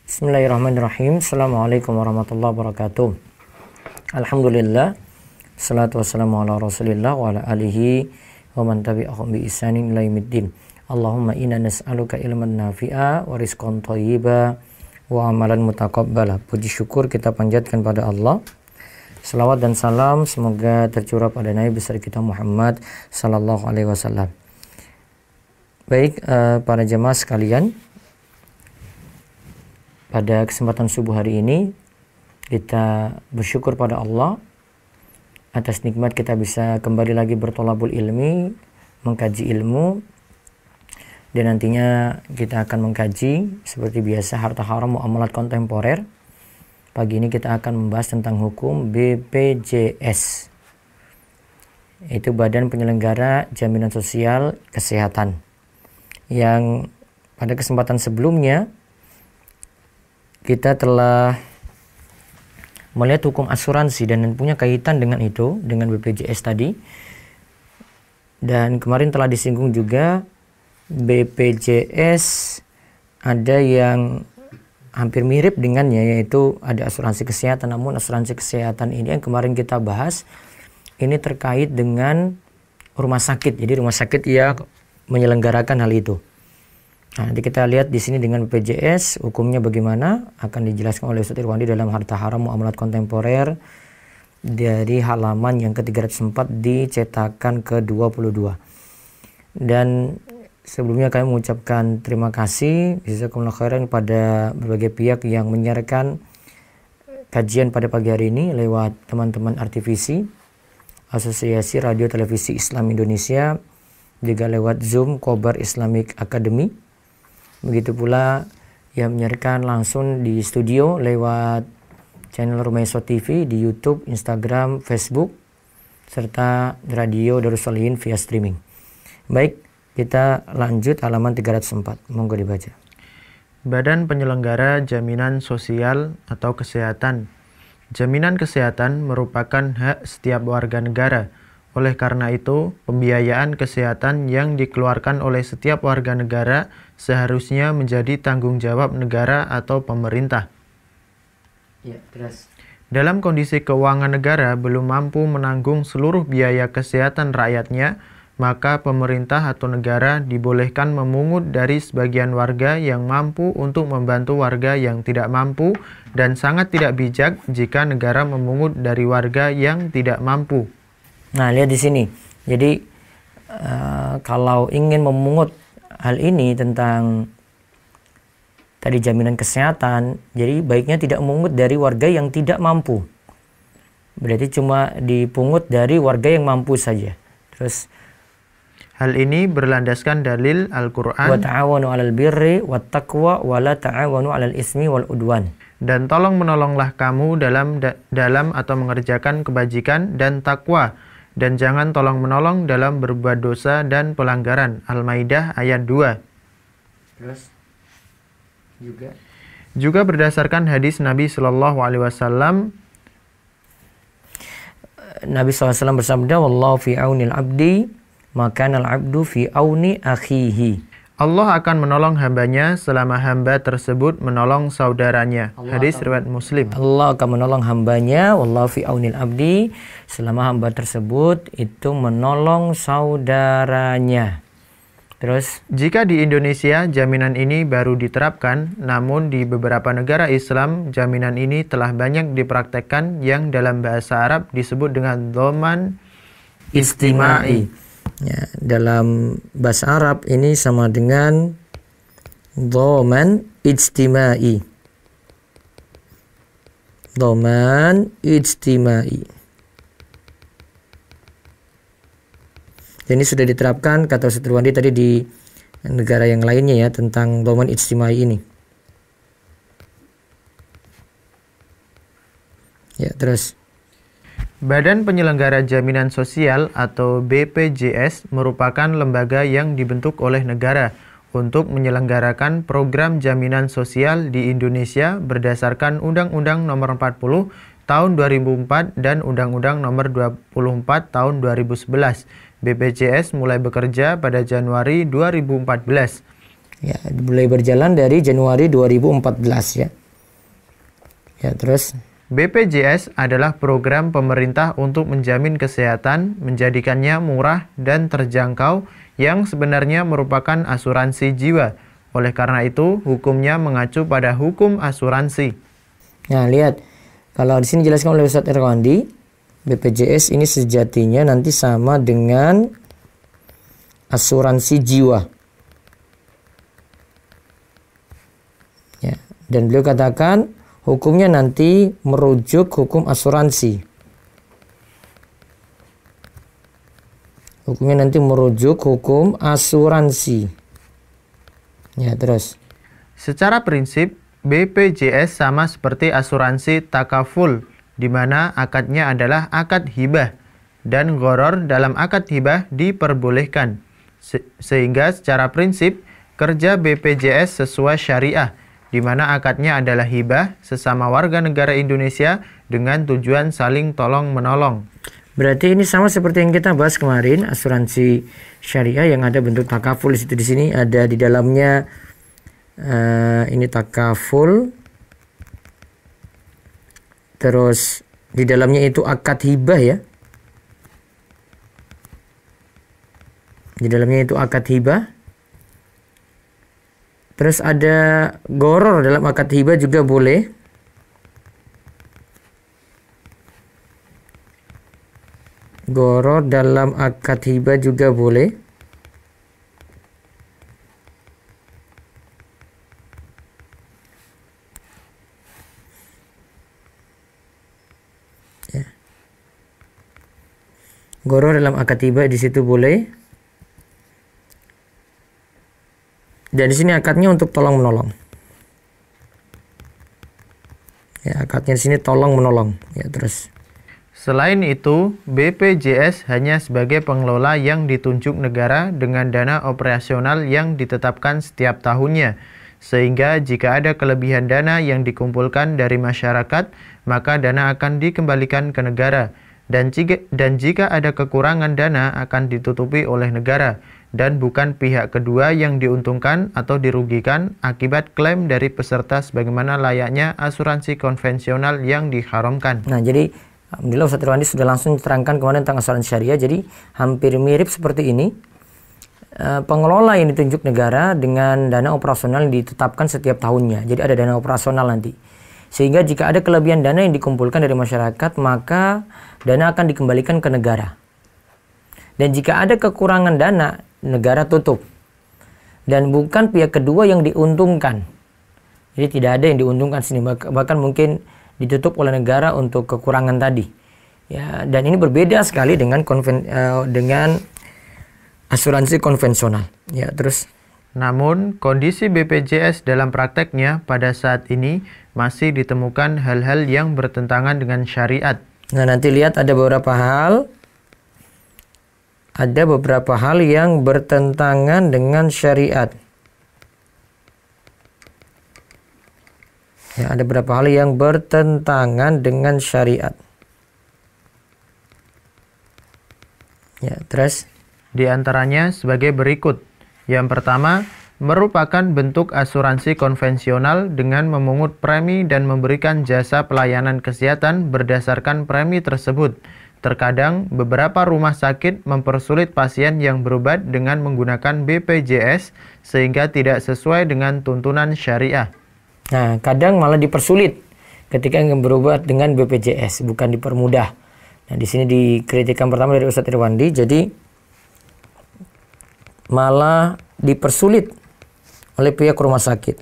Bismillahirrahmanirrahim. Assalamualaikum warahmatullahi wabarakatuh. Alhamdulillah, salatu wassalamu ala rasulillah wa ala alihi wa man tabi'ahum bi ihsanin ila yaumiddin. Allahumma inna nas'aluka ilman nafi'a wa rizqan thayyiba wa amalan mutaqabbala. Puji syukur kita panjatkan pada Allah. Salawat dan salam semoga tercurah pada Nabi besar kita Muhammad sallallahu alaihi wasallam. Baik, para jemaah sekalian, pada kesempatan subuh hari ini kita bersyukur pada Allah atas nikmat kita bisa kembali lagi bertolabul ilmi, mengkaji ilmu, dan nantinya kita akan mengkaji seperti biasa harta haram muamalat kontemporer. Pagi ini kita akan membahas tentang hukum BPJS, yaitu Badan Penyelenggara Jaminan Sosial Kesehatan, yang pada kesempatan sebelumnya kita telah melihat hukum asuransi dan punya kaitan dengan itu, dengan BPJS tadi. Dan kemarin telah disinggung juga BPJS ada yang hampir mirip dengannya, yaitu ada asuransi kesehatan. Namun asuransi kesehatan ini yang kemarin kita bahas, ini terkait dengan rumah sakit. Jadi rumah sakit ya menyelenggarakan hal itu. Nah, nanti kita lihat di sini dengan BPJS hukumnya bagaimana akan dijelaskan oleh Ustaz Irwandi dalam Harta Haram Muamalat Kontemporer dari halaman yang ke-304 di cetakan ke-22. Dan sebelumnya kami mengucapkan terima kasih jazakumullah khairan pada berbagai pihak yang menyiarkan kajian pada pagi hari ini lewat teman-teman RTVC, Asosiasi Radio Televisi Islam Indonesia, juga lewat Zoom Khobar Islamic Academy. Begitu pula yang menyiarkan langsung di studio lewat channel Rumaiso TV di YouTube, Instagram, Facebook, serta radio Darussalihin via streaming. Baik, kita lanjut halaman 304. Monggo dibaca. Badan Penyelenggara Jaminan Sosial atau Kesehatan. Jaminan kesehatan merupakan hak setiap warga negara. Oleh karena itu, pembiayaan kesehatan yang dikeluarkan oleh setiap warga negara seharusnya menjadi tanggung jawab negara atau pemerintah. Ya, terus. Dalam kondisi keuangan negara belum mampu menanggung seluruh biaya kesehatan rakyatnya, maka pemerintah atau negara dibolehkan memungut dari sebagian warga yang mampu untuk membantu warga yang tidak mampu, dan sangat tidak bijak jika negara memungut dari warga yang tidak mampu. Nah, lihat di sini. Jadi kalau ingin memungut hal ini tentang tadi jaminan kesehatan, jadi baiknya tidak memungut dari warga yang tidak mampu. Berarti cuma dipungut dari warga yang mampu saja. Terus hal ini berlandaskan dalil Al-Qur'an. Wa ta'awanu 'alal birri wat taqwa wa la ta'awanu 'alal ismi wal udwan. Dan tolong menolonglah kamu dalam atau mengerjakan kebajikan dan takwa, dan jangan tolong menolong dalam berbuat dosa dan pelanggaran. Al-Maidah ayat 2. Terus juga berdasarkan hadis Nabi Shallallahu Alaihi Wasallam, Nabi SAW bersabda, wallahu fi aunil abdi maka al abdu fi auni akhihi. Allah akan menolong hambanya selama hamba tersebut menolong saudaranya. Hadis riwayat Muslim. Allah akan menolong hambanya, wallahu fi aunil abdi, selama hamba tersebut itu menolong saudaranya. Terus, jika di Indonesia jaminan ini baru diterapkan, namun di beberapa negara Islam jaminan ini telah banyak dipraktekkan, yang dalam bahasa Arab disebut dengan dhaman istimai. Ya, dalam bahasa Arab ini sama dengan dhaman ijtimai. Dhaman ijtimai. Ini sudah diterapkan, kata Ustaz Irwandi tadi, di negara yang lainnya ya, tentang dhaman ijtimai ini. Ya, terus. Badan Penyelenggara Jaminan Sosial atau BPJS merupakan lembaga yang dibentuk oleh negara untuk menyelenggarakan program jaminan sosial di Indonesia berdasarkan Undang-Undang Nomor 40 Tahun 2004 dan Undang-Undang Nomor 24 Tahun 2011. BPJS mulai bekerja pada Januari 2014. Ya, mulai berjalan dari Januari 2014 ya. Ya, terus BPJS adalah program pemerintah untuk menjamin kesehatan, menjadikannya murah dan terjangkau yang sebenarnya merupakan asuransi jiwa. Oleh karena itu, hukumnya mengacu pada hukum asuransi. Nah, lihat. Kalau di sini dijelaskan oleh Ustadz Irwandi, BPJS ini sejatinya nanti sama dengan asuransi jiwa. Ya, dan beliau katakan hukumnya nanti merujuk hukum asuransi. Hukumnya nanti merujuk hukum asuransi. Ya, terus. Secara prinsip, BPJS sama seperti asuransi takaful, di mana akadnya adalah akad hibah, dan gharar dalam akad hibah diperbolehkan. Sehingga secara prinsip, kerja BPJS sesuai syariah, di mana akadnya adalah hibah sesama warga negara Indonesia dengan tujuan saling tolong-menolong. Berarti ini sama seperti yang kita bahas kemarin, asuransi syariah yang ada bentuk takaful. Di sini ada di dalamnya ini takaful, terus di dalamnya itu akad hibah ya, di dalamnya itu akad hibah, terus ada gharar dalam akad hibah juga boleh, gharar dalam akad hibah juga boleh. Gharar dalam akad hibah di situ boleh. Dan di sini akadnya untuk tolong menolong. Ya, akadnya di sini tolong menolong. Ya, terus. Selain itu, BPJS hanya sebagai pengelola yang ditunjuk negara dengan dana operasional yang ditetapkan setiap tahunnya. Sehingga jika ada kelebihan dana yang dikumpulkan dari masyarakat, maka dana akan dikembalikan ke negara. Dan jika ada kekurangan dana akan ditutupi oleh negara dan bukan pihak kedua yang diuntungkan atau dirugikan akibat klaim dari peserta sebagaimana layaknya asuransi konvensional yang diharamkan. Nah, jadi alhamdulillah Ustadz Irwandi sudah langsung terangkan kemarin tentang asuransi syariah. Jadi hampir mirip seperti ini. Pengelola yang ditunjuk negara dengan dana operasional yang ditetapkan setiap tahunnya. Jadi ada dana operasional nanti. Sehingga jika ada kelebihan dana yang dikumpulkan dari masyarakat, maka dana akan dikembalikan ke negara. Dan jika ada kekurangan dana, negara tutup. Dan bukan pihak kedua yang diuntungkan. Jadi tidak ada yang diuntungkan sini. Bahkan mungkin ditutup oleh negara untuk kekurangan tadi. Ya, dan ini berbeda sekali dengan asuransi konvensional. Ya, terus. Namun, kondisi BPJS dalam prakteknya pada saat ini masih ditemukan hal-hal yang bertentangan dengan syariat. Nah, nanti lihat ada beberapa hal. Ada beberapa hal yang bertentangan dengan syariat. Ya, ada beberapa hal yang bertentangan dengan syariat. Ya, terus. Di antaranya sebagai berikut. Yang pertama, merupakan bentuk asuransi konvensional dengan memungut premi dan memberikan jasa pelayanan kesehatan berdasarkan premi tersebut. Terkadang, beberapa rumah sakit mempersulit pasien yang berobat dengan menggunakan BPJS sehingga tidak sesuai dengan tuntunan syariah. Nah, kadang malah dipersulit ketika ingin berobat dengan BPJS, bukan dipermudah. Nah, di sini dikritikan pertama dari Ustadz Irwandi, jadi malah dipersulit oleh pihak rumah sakit.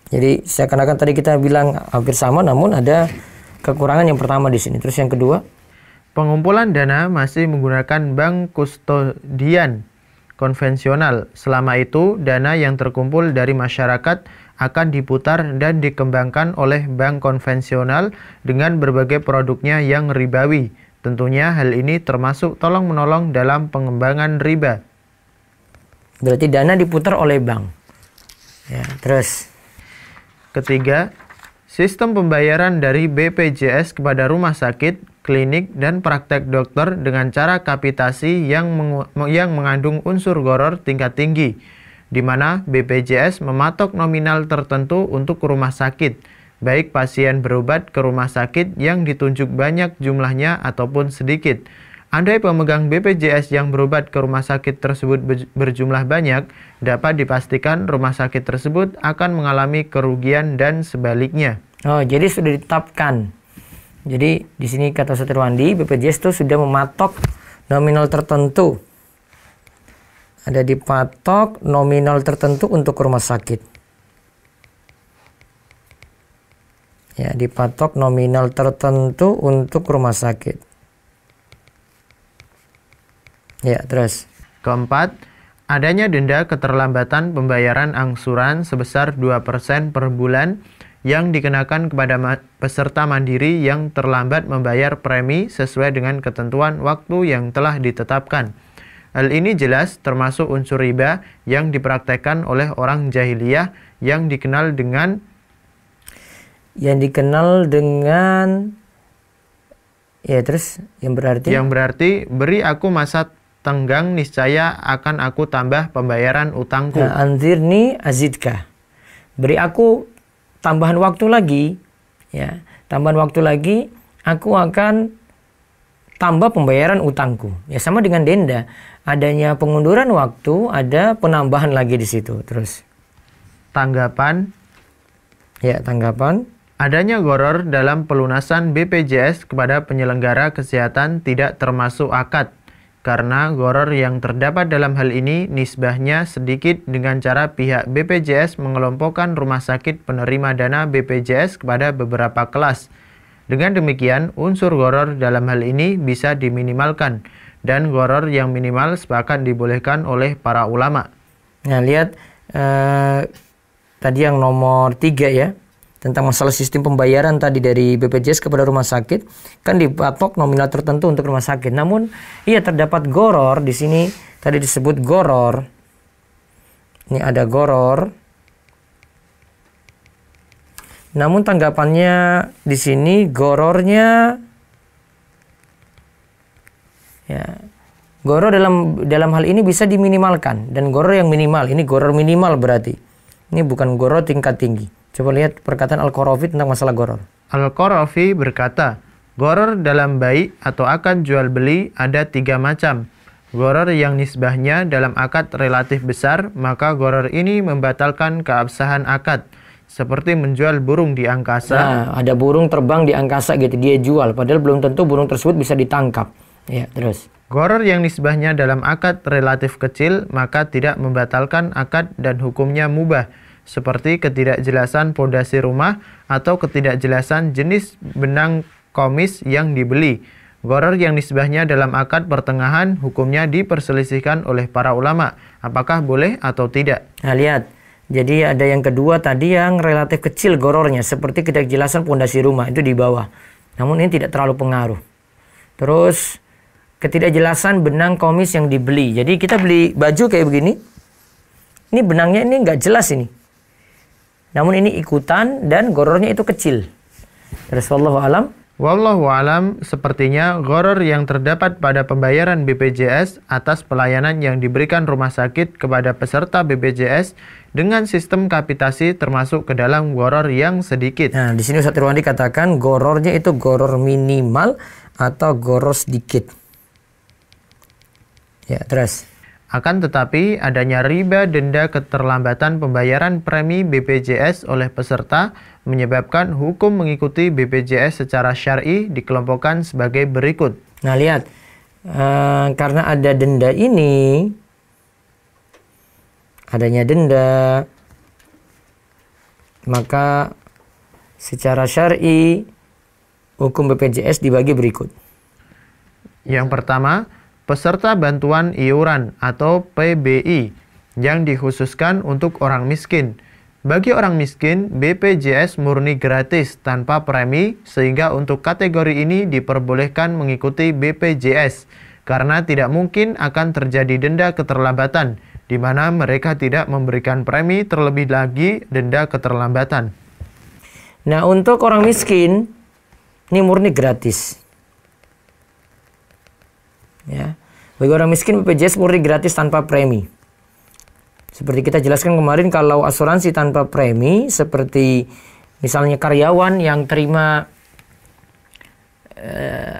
Jadi seakan-akan tadi kita bilang hampir sama, namun ada kekurangan yang pertama di sini. Terus yang kedua, pengumpulan dana masih menggunakan bank kustodian konvensional. Selama itu, dana yang terkumpul dari masyarakat akan diputar dan dikembangkan oleh bank konvensional dengan berbagai produknya yang ribawi. Tentunya hal ini termasuk tolong-menolong dalam pengembangan riba. Berarti dana diputar oleh bank. Ya, terus. Ketiga, sistem pembayaran dari BPJS kepada rumah sakit klinik, dan praktek dokter dengan cara kapitasi yang mengandung unsur gharar tingkat tinggi, di mana BPJS mematok nominal tertentu untuk rumah sakit, baik pasien berobat ke rumah sakit yang ditunjuk banyak jumlahnya ataupun sedikit. Andai pemegang BPJS yang berobat ke rumah sakit tersebut berjumlah banyak, dapat dipastikan rumah sakit tersebut akan mengalami kerugian dan sebaliknya. Oh, jadi sudah ditetapkan. Jadi di sini kata Ustaz Irwandi, BPJS itu sudah mematok nominal tertentu. Ada dipatok nominal tertentu untuk rumah sakit. Ya, dipatok nominal tertentu untuk rumah sakit. Ya, terus. Keempat, adanya denda keterlambatan pembayaran angsuran sebesar 2% per bulan yang dikenakan kepada peserta mandiri yang terlambat membayar premi sesuai dengan ketentuan waktu yang telah ditetapkan. Hal ini jelas termasuk unsur riba yang dipraktekkan oleh orang jahiliyah yang dikenal dengan ya, terus yang berarti beri aku masa tenggang, niscaya akan aku tambah pembayaran utangku. Nah, anzirni azidka. Beri aku tambahan waktu lagi, ya, tambahan waktu lagi, aku akan tambah pembayaran utangku. Ya, sama dengan denda, adanya pengunduran waktu, ada penambahan lagi di situ. Terus tanggapan, adanya gharar dalam pelunasan BPJS kepada penyelenggara kesehatan tidak termasuk akad. Karena gharar yang terdapat dalam hal ini nisbahnya sedikit dengan cara pihak BPJS mengelompokkan rumah sakit penerima dana BPJS kepada beberapa kelas. Dengan demikian, unsur gharar dalam hal ini bisa diminimalkan, dan gharar yang minimal sepakat dibolehkan oleh para ulama. Nah, lihat tadi yang nomor 3 ya, tentang masalah sistem pembayaran tadi dari BPJS kepada rumah sakit, kan dipatok nominal tertentu untuk rumah sakit. Namun, iya terdapat gharar di sini, tadi disebut gharar. Ini ada gharar. Namun tanggapannya di sini ghararnya, ya, gharar dalam hal ini bisa diminimalkan, dan gharar yang minimal, ini gharar minimal berarti. Ini bukan gharar tingkat tinggi. Coba lihat perkataan Al-Qarafi tentang masalah gharar. Al-Qarafi berkata, gharar dalam bai' atau akad jual beli ada 3 macam. Gharar yang nisbahnya dalam akad relatif besar, maka gharar ini membatalkan keabsahan akad. Seperti menjual burung di angkasa. Nah, ada burung terbang di angkasa gitu, dia jual. Padahal belum tentu burung tersebut bisa ditangkap. Ya, terus. Gharar yang nisbahnya dalam akad relatif kecil, maka tidak membatalkan akad dan hukumnya mubah. Seperti ketidakjelasan pondasi rumah atau ketidakjelasan jenis benang komis yang dibeli. Gharar yang nisbahnya dalam akad pertengahan hukumnya diperselisihkan oleh para ulama, apakah boleh atau tidak. Nah, lihat. Jadi ada yang kedua tadi yang relatif kecil ghararnya, seperti ketidakjelasan pondasi rumah, itu di bawah. Namun ini tidak terlalu pengaruh. Terus ketidakjelasan benang komis yang dibeli. Jadi kita beli baju kayak begini. Ini benangnya ini nggak jelas ini. Namun ini ikutan dan ghararnya itu kecil. Terus wallahu alam. Wallahu alam, sepertinya gharar yang terdapat pada pembayaran BPJS atas pelayanan yang diberikan rumah sakit kepada peserta BPJS dengan sistem kapitasi termasuk ke dalam gharar yang sedikit. Nah, di sini Ustaz Irwandi katakan ghararnya itu gharar minimal atau gharar sedikit. Ya, terus. Akan tetapi, adanya riba denda keterlambatan pembayaran premi BPJS oleh peserta menyebabkan hukum mengikuti BPJS secara syar'i dikelompokkan sebagai berikut. Nah, lihat. Karena ada denda ini, adanya denda, maka secara syar'i hukum BPJS dibagi berikut. Yang pertama, peserta bantuan iuran atau PBI yang dikhususkan untuk orang miskin. Bagi orang miskin, BPJS murni gratis tanpa premi, sehingga untuk kategori ini diperbolehkan mengikuti BPJS karena tidak mungkin akan terjadi denda keterlambatan, di mana mereka tidak memberikan premi, terlebih lagi denda keterlambatan. Nah, untuk orang miskin ini murni gratis. Ya. Bagi orang miskin BPJS murni gratis tanpa premi. Seperti kita jelaskan kemarin, kalau asuransi tanpa premi seperti misalnya karyawan yang terima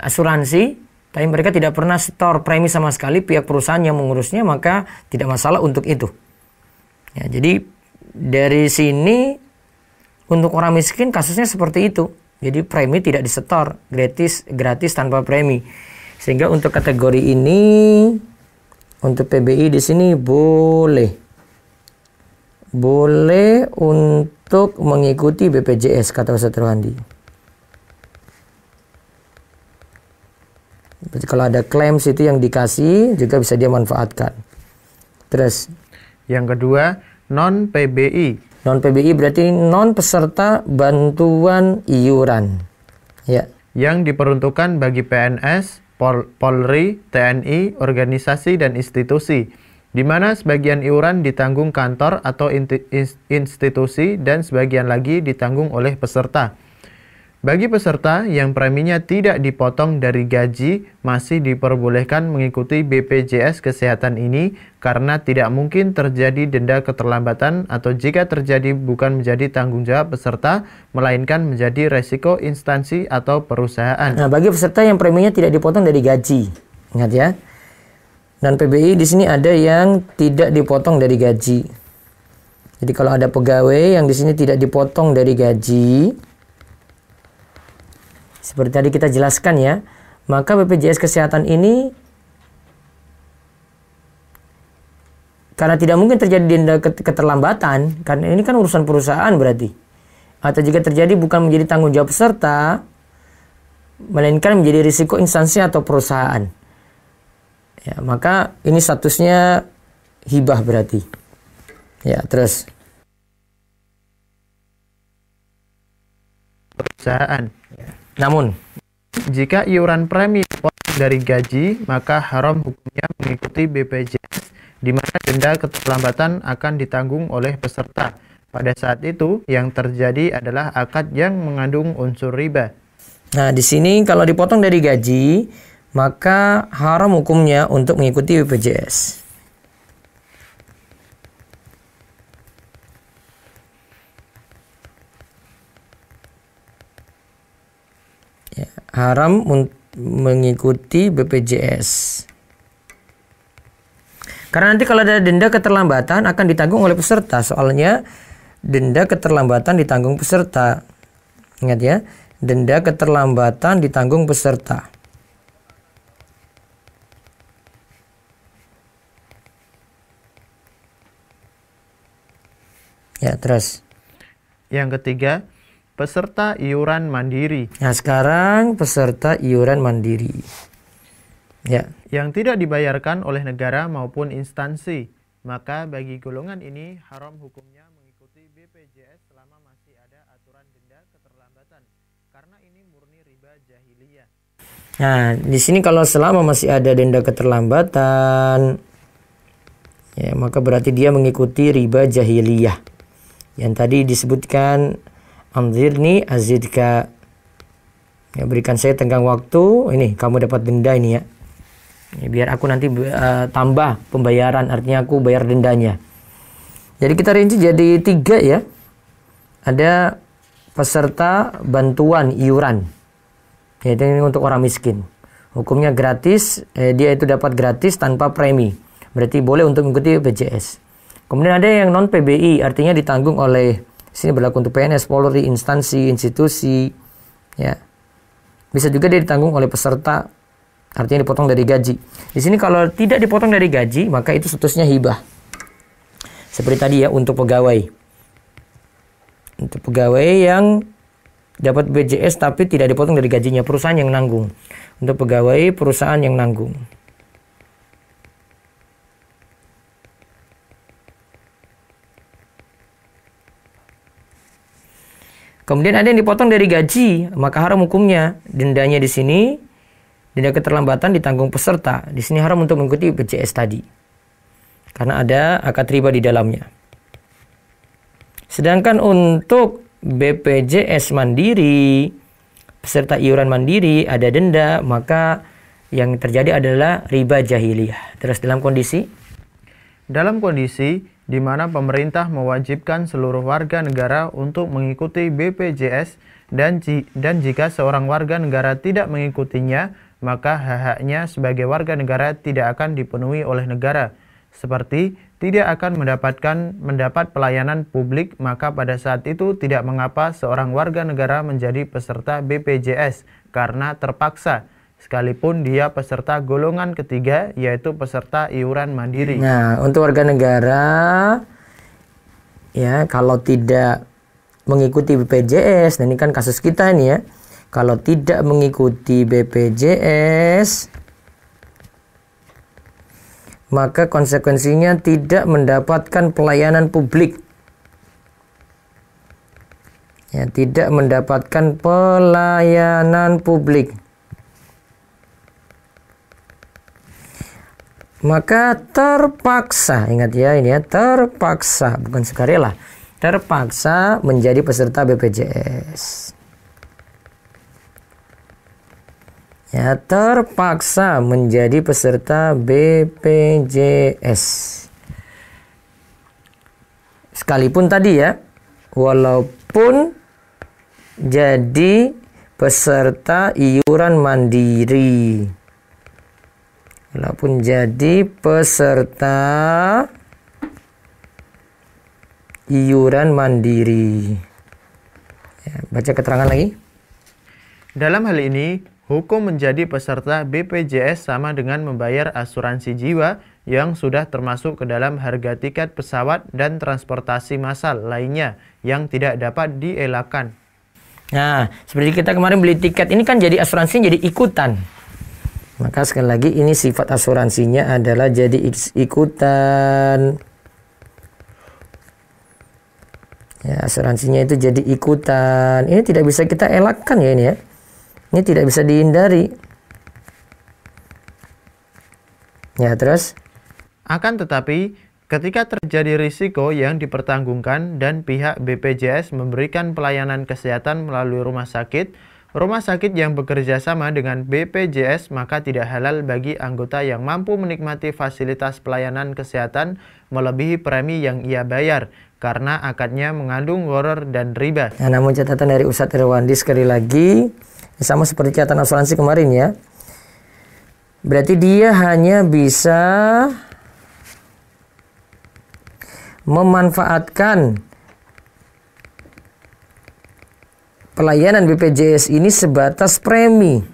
asuransi tapi mereka tidak pernah setor premi sama sekali, pihak perusahaan yang mengurusnya, maka tidak masalah untuk itu. Ya, jadi dari sini untuk orang miskin kasusnya seperti itu. Jadi premi tidak disetor, gratis tanpa premi. Sehingga untuk kategori ini, untuk PBI di sini boleh untuk mengikuti BPJS, kata Ustaz Rohandi. Berarti kalau ada klaim situ yang dikasih juga bisa dia manfaatkan. Terus yang kedua, non PBI. Non PBI berarti non peserta bantuan iuran. Ya. Yang diperuntukkan bagi PNS, Polri, TNI, organisasi dan institusi, di mana sebagian iuran ditanggung kantor atau institusi dan sebagian lagi ditanggung oleh peserta. Bagi peserta yang preminya tidak dipotong dari gaji, masih diperbolehkan mengikuti BPJS Kesehatan ini karena tidak mungkin terjadi denda keterlambatan atau jika terjadi bukan menjadi tanggung jawab peserta, melainkan menjadi resiko instansi atau perusahaan. Nah, bagi peserta yang preminya tidak dipotong dari gaji, ingat ya. Dan PBI di sini ada yang tidak dipotong dari gaji. Jadi kalau ada pegawai yang di sini tidak dipotong dari gaji, seperti tadi kita jelaskan ya, maka BPJS Kesehatan ini karena tidak mungkin terjadi denda keterlambatan, karena ini kan urusan perusahaan berarti. Atau jika terjadi bukan menjadi tanggung jawab peserta, melainkan menjadi risiko instansi atau perusahaan. Ya, maka ini statusnya hibah berarti. Ya, terus perusahaan. Namun, jika iuran premi dipotong dari gaji, maka haram hukumnya mengikuti BPJS, di mana denda keterlambatan akan ditanggung oleh peserta. Pada saat itu, yang terjadi adalah akad yang mengandung unsur riba. Nah, di sini kalau dipotong dari gaji, maka haram hukumnya untuk mengikuti BPJS. Ya, haram mengikuti BPJS. Karena nanti kalau ada denda keterlambatan akan ditanggung oleh peserta. Soalnya denda keterlambatan ditanggung peserta. Ingat ya, denda keterlambatan ditanggung peserta. Ya, terus. Yang ketiga, peserta iuran mandiri. Nah, sekarang peserta iuran mandiri. Ya. Yang tidak dibayarkan oleh negara maupun instansi. Maka bagi golongan ini haram hukumnya mengikuti BPJS selama masih ada aturan denda keterlambatan. Karena ini murni riba jahiliyah. Nah, di sini kalau selama masih ada denda keterlambatan, ya, maka berarti dia mengikuti riba jahiliyah. Yang tadi disebutkan anzirni azidka, ya, berikan saya tenggang waktu, ini kamu dapat denda ini ya. Biar aku nanti tambah pembayaran, artinya aku bayar dendanya. Jadi kita rinci jadi 3 ya. Ada peserta bantuan iuran, yaitu ini untuk orang miskin. Hukumnya gratis, dia itu dapat gratis tanpa premi. Berarti boleh untuk mengikuti BPJS. Kemudian ada yang non PBI, artinya ditanggung oleh, sini berlaku untuk PNS, Polri, instansi, institusi, ya. Bisa juga dia ditanggung oleh peserta, artinya dipotong dari gaji. Di sini kalau tidak dipotong dari gaji, maka itu statusnya hibah. Seperti tadi ya, untuk pegawai. Untuk pegawai yang dapat BPJS tapi tidak dipotong dari gajinya, perusahaan yang nanggung. Untuk pegawai, perusahaan yang nanggung. Kemudian ada yang dipotong dari gaji, maka haram hukumnya. Dendanya di sini, denda keterlambatan ditanggung peserta. Di sini haram untuk mengikuti BPJS tadi. Karena ada akad riba di dalamnya. Sedangkan untuk BPJS mandiri, peserta iuran mandiri ada denda, maka yang terjadi adalah riba jahiliyah. Terus dalam kondisi di mana pemerintah mewajibkan seluruh warga negara untuk mengikuti BPJS dan jika seorang warga negara tidak mengikutinya, maka hak-haknya sebagai warga negara tidak akan dipenuhi oleh negara. Seperti tidak akan mendapat pelayanan publik, maka pada saat itu tidak mengapa seorang warga negara menjadi peserta BPJS karena terpaksa, sekalipun dia peserta golongan ketiga, yaitu peserta iuran mandiri. Nah, untuk warga negara, ya kalau tidak mengikuti BPJS, nah ini kan kasus kita ini ya, kalau tidak mengikuti BPJS, maka konsekuensinya tidak mendapatkan pelayanan publik. Ya, tidak mendapatkan pelayanan publik. Maka terpaksa, ingat ya ini ya, terpaksa, bukan sukarela, terpaksa menjadi peserta BPJS. Ya, terpaksa menjadi peserta BPJS. Sekalipun tadi ya, walaupun jadi peserta iuran mandiri. Walaupun jadi peserta iuran mandiri. Ya, baca keterangan lagi. Dalam hal ini, hukum menjadi peserta BPJS sama dengan membayar asuransi jiwa yang sudah termasuk ke dalam harga tiket pesawat dan transportasi massal lainnya yang tidak dapat dielakkan. Nah, seperti kita kemarin beli tiket, ini kan jadi asuransinya jadi ikutan. Maka sekali lagi ini sifat asuransinya adalah jadi ikutan. Ya, asuransinya itu jadi ikutan. Ini tidak bisa kita elakkan ya ini ya. Ini tidak bisa dihindari. Ya, terus? Akan tetapi, ketika terjadi risiko yang dipertanggungkan dan pihak BPJS memberikan pelayanan kesehatan melalui rumah sakit yang bekerja sama dengan BPJS, maka tidak halal bagi anggota yang mampu menikmati fasilitas pelayanan kesehatan melebihi premi yang ia bayar, karena akadnya mengandung gharar dan riba. Nah, namun catatan dari Ustadz Irwandi sekali lagi, sama seperti catatan asuransi kemarin ya. Berarti dia hanya bisa memanfaatkan pelayanan BPJS ini sebatas premi.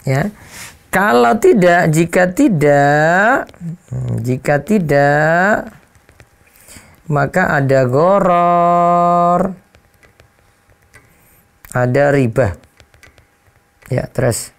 Ya. Kalau tidak, jika tidak, maka ada gharar, ada riba. Ya, terus.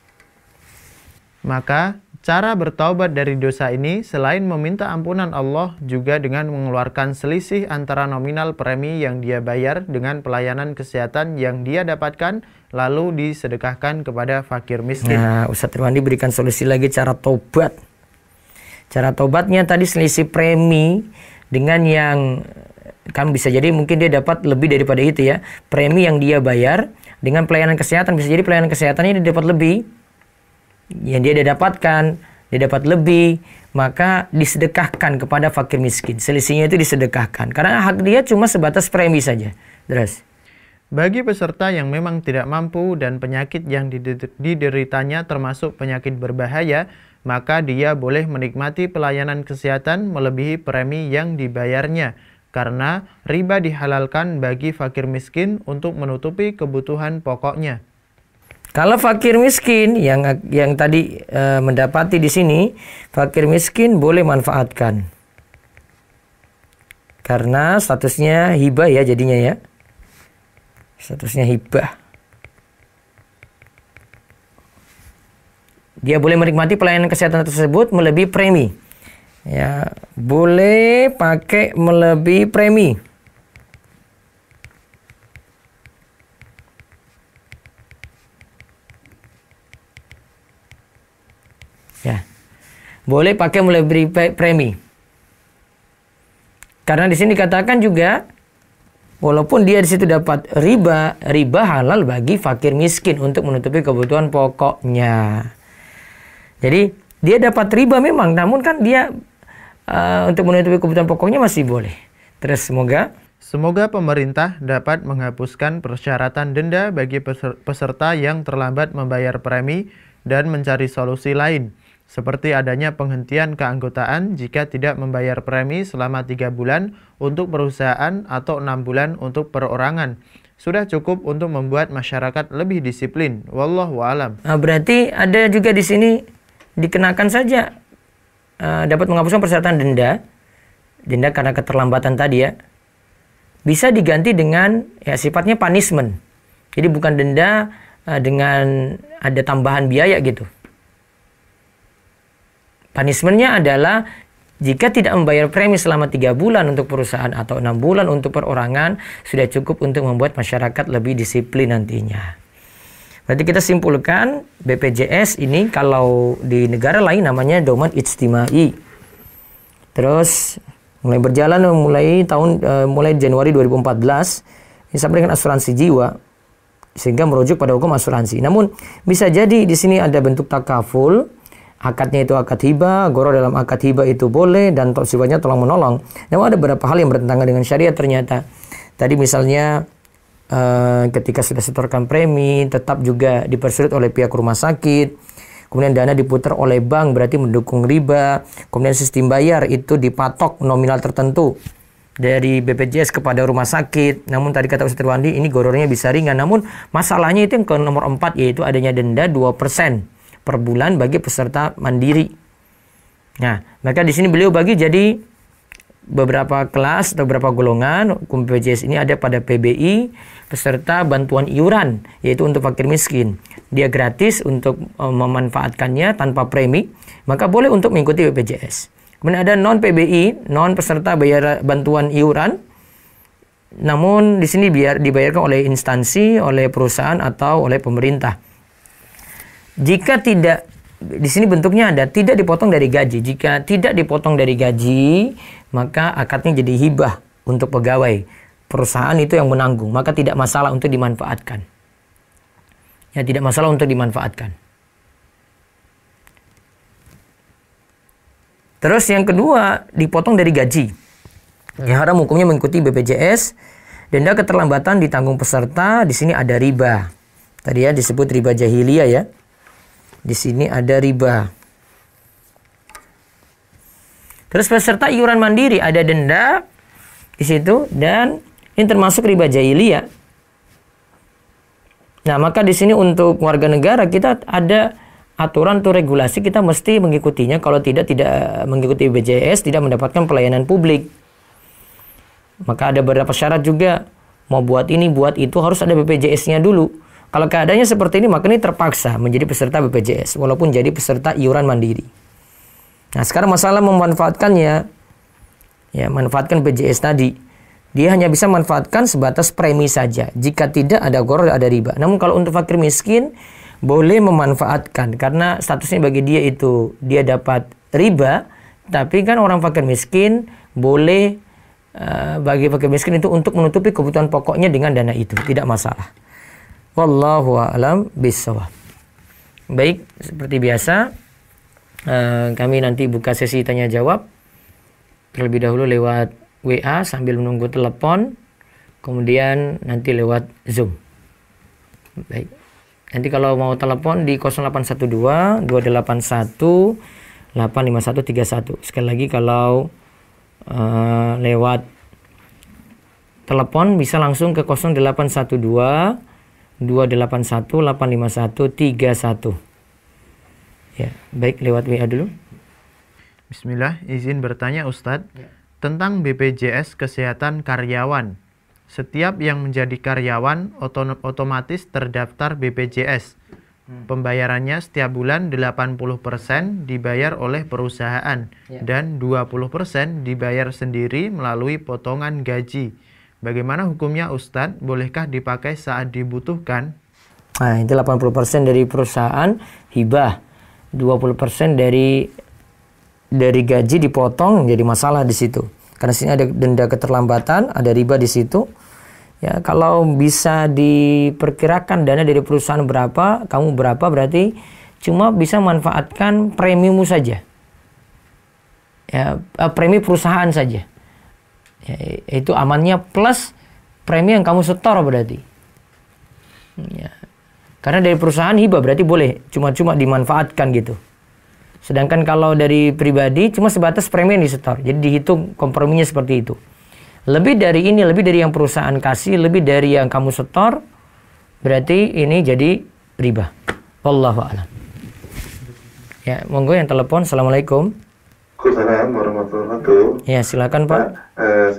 Maka cara bertaubat dari dosa ini selain meminta ampunan Allah juga dengan mengeluarkan selisih antara nominal premi yang dia bayar dengan pelayanan kesehatan yang dia dapatkan lalu disedekahkan kepada fakir miskin. Nah, Ustadz Irwandi berikan solusi lagi cara tobat. Cara tobatnya tadi selisih premi dengan yang kan bisa jadi mungkin dia dapat lebih daripada itu ya. Premi yang dia bayar dengan pelayanan kesehatan, bisa jadi pelayanan kesehatannya dia dapat lebih. Yang dia dapatkan, dia dapat lebih, maka disedekahkan kepada fakir miskin. Selisihnya itu disedekahkan. Karena hak dia cuma sebatas premi saja. Terus. Bagi peserta yang memang tidak mampu dan penyakit yang dideritanya termasuk penyakit berbahaya, maka dia boleh menikmati pelayanan kesehatan melebihi premi yang dibayarnya. Karena riba dihalalkan bagi fakir miskin untuk menutupi kebutuhan pokoknya. Kalau fakir miskin yang tadi mendapati di sini, fakir miskin boleh manfaatkan. Karena statusnya hibah ya jadinya ya. Statusnya hibah. Dia boleh menikmati pelayanan kesehatan tersebut melebihi premi. Ya, boleh pakai melebihi premi. Ya. Boleh pakai melebihi premi. Karena di sini dikatakan juga Walaupun dia di situ dapat riba, riba halal bagi fakir miskin untuk menutupi kebutuhan pokoknya. Jadi dia dapat riba memang, namun kan dia untuk menutupi kebutuhan pokoknya masih boleh. Terus Semoga pemerintah dapat menghapuskan persyaratan denda bagi peserta yang terlambat membayar premi dan mencari solusi lain, seperti adanya penghentian keanggotaan jika tidak membayar premi selama 3 bulan untuk perusahaan atau 6 bulan untuk perorangan. Sudah cukup untuk membuat masyarakat lebih disiplin. Wallahu a'lam. Berarti ada juga di sini dikenakan saja dapat menghapuskan persyaratan denda karena keterlambatan tadi ya. Bisa diganti dengan ya sifatnya punishment. Jadi bukan denda dengan ada tambahan biaya gitu. Punishmentnya adalah jika tidak membayar premi selama 3 bulan untuk perusahaan atau 6 bulan untuk perorangan, sudah cukup untuk membuat masyarakat lebih disiplin nantinya. Berarti kita simpulkan BPJS ini kalau di negara lain namanya Doman Ijtimai. Terus mulai berjalan mulai Januari 2014 ini sama dengan asuransi jiwa sehingga merujuk pada hukum asuransi. Namun bisa jadi di sini ada bentuk takaful. Akadnya itu akad hibah, goro dalam akad hibah itu boleh dan sifatnya tolong menolong. Namun ada beberapa hal yang bertentangan dengan syariat ternyata. Tadi misalnya ketika sudah setorkan premi tetap juga dipersulit oleh pihak rumah sakit. Kemudian dana diputar oleh bank berarti mendukung riba. Kemudian sistem bayar itu dipatok nominal tertentu dari BPJS kepada rumah sakit. Namun tadi kata Ustaz Wandi ini gorornya bisa ringan. Namun masalahnya itu yang ke nomor 4 yaitu adanya denda 2% per bulan bagi peserta mandiri. Nah, maka di sini beliau bagi jadi beberapa kelas atau beberapa golongan. Hukum BPJS ini ada pada PBI, peserta bantuan iuran, yaitu untuk fakir miskin. Dia gratis untuk memanfaatkannya tanpa premi, maka boleh untuk mengikuti BPJS. Kemudian ada non PBI, non peserta bayar bantuan iuran, namun di sini dibayarkan oleh instansi, oleh perusahaan atau oleh pemerintah. Jika tidak, di sini bentuknya ada tidak dipotong dari gaji. Jika tidak dipotong dari gaji, maka akadnya jadi hibah untuk pegawai. Perusahaan itu yang menanggung, maka tidak masalah untuk dimanfaatkan. Ya, tidak masalah untuk dimanfaatkan. Terus yang kedua, dipotong dari gaji. Ya, haram hukumnya mengikuti BPJS. Denda keterlambatan ditanggung peserta, di sini ada riba. Tadi ya disebut riba jahiliyah ya. Di sini ada riba. Terus peserta iuran mandiri ada denda di situ dan ini termasuk riba jahiliyah. Nah, maka di sini untuk warga negara kita ada aturan atau regulasi kita mesti mengikutinya. Kalau tidak mengikuti BPJS tidak mendapatkan pelayanan publik. Maka ada beberapa syarat juga. Mau buat ini, buat itu harus ada BPJS-nya dulu. Kalau keadaannya seperti ini, maka ini terpaksa menjadi peserta BPJS, walaupun jadi peserta iuran mandiri. Nah, sekarang masalah memanfaatkannya, ya manfaatkan BPJS tadi. Dia hanya bisa manfaatkan sebatas premi saja. Jika tidak ada gharar, ada riba. Namun kalau untuk fakir miskin, boleh memanfaatkan. Karena statusnya bagi dia itu, dia dapat riba, tapi kan orang fakir miskin boleh, bagi fakir miskin itu untuk menutupi kebutuhan pokoknya dengan dana itu. Tidak masalah. Wallahu a'lam bishawab. Baik, seperti biasa kami nanti buka sesi tanya jawab terlebih dahulu lewat WA sambil menunggu telepon, kemudian nanti lewat Zoom. Baik. Nanti kalau mau telepon di 0812 281 85131. Sekali lagi kalau lewat telepon bisa langsung ke 0812 281 85131. Ya, baik lewat WA dulu. Bismillah, izin bertanya Ustadz tentang BPJS Kesehatan Karyawan. Setiap yang menjadi karyawan otomatis terdaftar BPJS. Pembayarannya setiap bulan 80% dibayar oleh perusahaan dan 20% dibayar sendiri melalui potongan gaji. Bagaimana hukumnya Ustadz? Bolehkah dipakai saat dibutuhkan? Nah, itu 80% dari perusahaan hibah. 20% dari gaji dipotong, jadi masalah di situ. Karena sini ada denda keterlambatan, ada riba di situ. Ya, kalau bisa diperkirakan dana dari perusahaan berapa, kamu berapa, berarti cuma bisa manfaatkan premimu saja. Ya, premi perusahaan saja. Ya, itu amannya plus premi yang kamu setor berarti. Ya. Karena dari perusahaan hibah berarti boleh cuma dimanfaatkan gitu. Sedangkan kalau dari pribadi cuma sebatas premi yang disetor. Jadi dihitung komprominya seperti itu. Lebih dari ini, lebih dari yang perusahaan kasih, lebih dari yang kamu setor, berarti ini jadi riba. Wallahu a'lam. Ya, monggo yang telepon. Assalamualaikum. Waalaikumsalam warahmatullahi wabarakatuh. Ya, silakan Pak.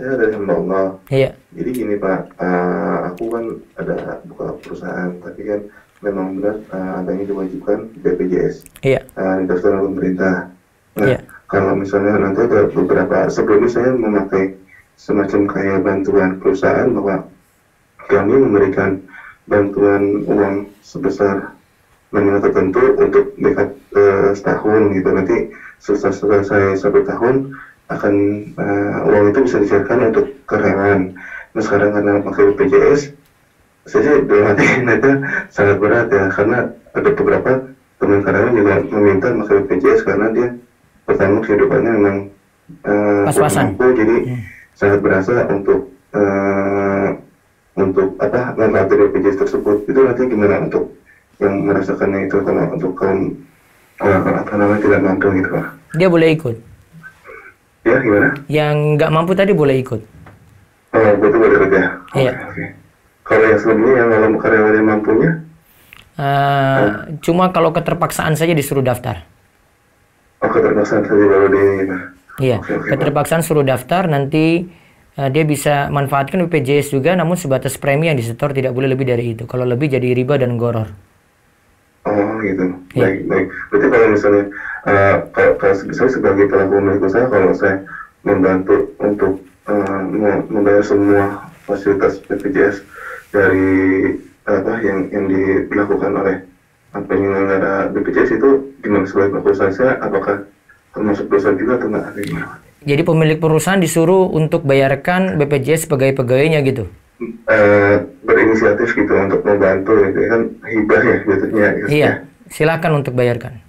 Saya dari hamba Allah. Iya. Jadi gini Pak, aku kan ada buka perusahaan, tapi kan memang benar adanya diwajibkan BPJS. Iya. Didaftar oleh pemerintah. Nah, Iya. kalau misalnya nanti ada beberapa, sebelumnya saya memakai semacam kayak bantuan perusahaan bahwa kami memberikan bantuan uang sebesar nominal tertentu untuk dekat setahun gitu. Nanti selesai 1 tahun akan uang itu bisa dicairkan untuk karyawan. Nah sekarang karena pakai BPJS, saya dalam hati itu sangat berat ya, karena ada beberapa teman karyawan juga meminta pakai BPJS karena dia pertama kehidupannya memang pas-pasan. mampu, jadi sangat berasa untuk memanfaatkan BPJS tersebut. Itu nanti gimana untuk yang merasakannya itu, karena untuk kaum tidak mampu gitu Pak? Dia boleh ikut. Ya gimana? Yang nggak mampu tadi boleh ikut. Oh betul boleh kerja. Iya. Okay. Kalau yang sebelumnya yang kalau karyawan yang mampunya? Cuma kalau keterpaksaan saja disuruh daftar. Oh keterpaksaan saja baru di. Iya, keterpaksaan suruh daftar, nanti dia bisa manfaatkan BPJS juga, namun sebatas premi yang disetor tidak boleh lebih dari itu. Kalau lebih jadi riba dan goror. Oh gitu, Ya. baik. Berarti kalau misalnya, kalau saya sebagai pelaku milik usaha, kalau saya membantu untuk membayar semua fasilitas BPJS dari yang dilakukan oleh penyelenggara BPJS itu gimana sebagai pelaku usaha saya, apakah termasuk dosa juga atau enggak? Jadi pemilik perusahaan disuruh untuk bayarkan BPJS sebagai pegawainya gitu. Berinisiatif gitu untuk membantu gitu kan, hibah ya jatuhnya. Iya, silakan untuk bayarkan.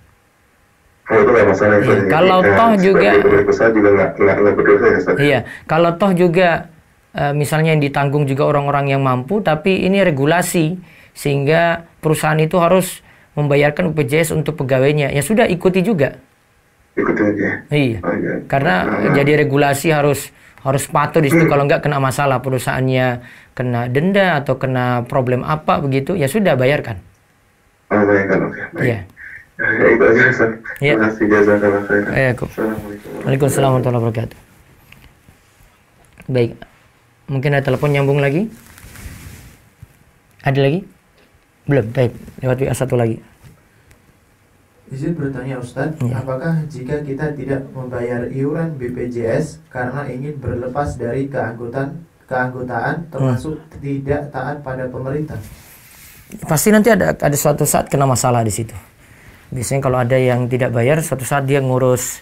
Oh itu nggak masalah. Iya, kalau toh juga pemilik usaha juga nggak berdosa ya Ustaz? Iya, kalau toh juga misalnya yang ditanggung juga orang-orang yang mampu, tapi ini regulasi sehingga perusahaan itu harus membayarkan BPJS untuk pegawainya. Ya sudah, ikuti juga. Ikuti aja. Iya. Oh, iya. Karena jadi regulasi harus patuh di situ. Kalau nggak kena masalah, perusahaannya kena denda atau kena problem apa begitu, ya sudah bayarkan. Oh bayarkan, oke. Baik. Iya. Ya, itu aja Ustaz. Iya. Terima kasih, jazakallah khairan. Assalamualaikum warahmatullahi wabarakatuh. Baik. Mungkin ada telepon nyambung lagi? Ada lagi? Belum. Baik. Lewat WA satu lagi. Izin bertanya Ustadz, Ya. apakah jika kita tidak membayar iuran BPJS karena ingin berlepas dari keanggotaan termasuk tidak taat pada pemerintah? Pasti nanti ada suatu saat kena masalah di situ. Biasanya kalau ada yang tidak bayar, suatu saat dia ngurus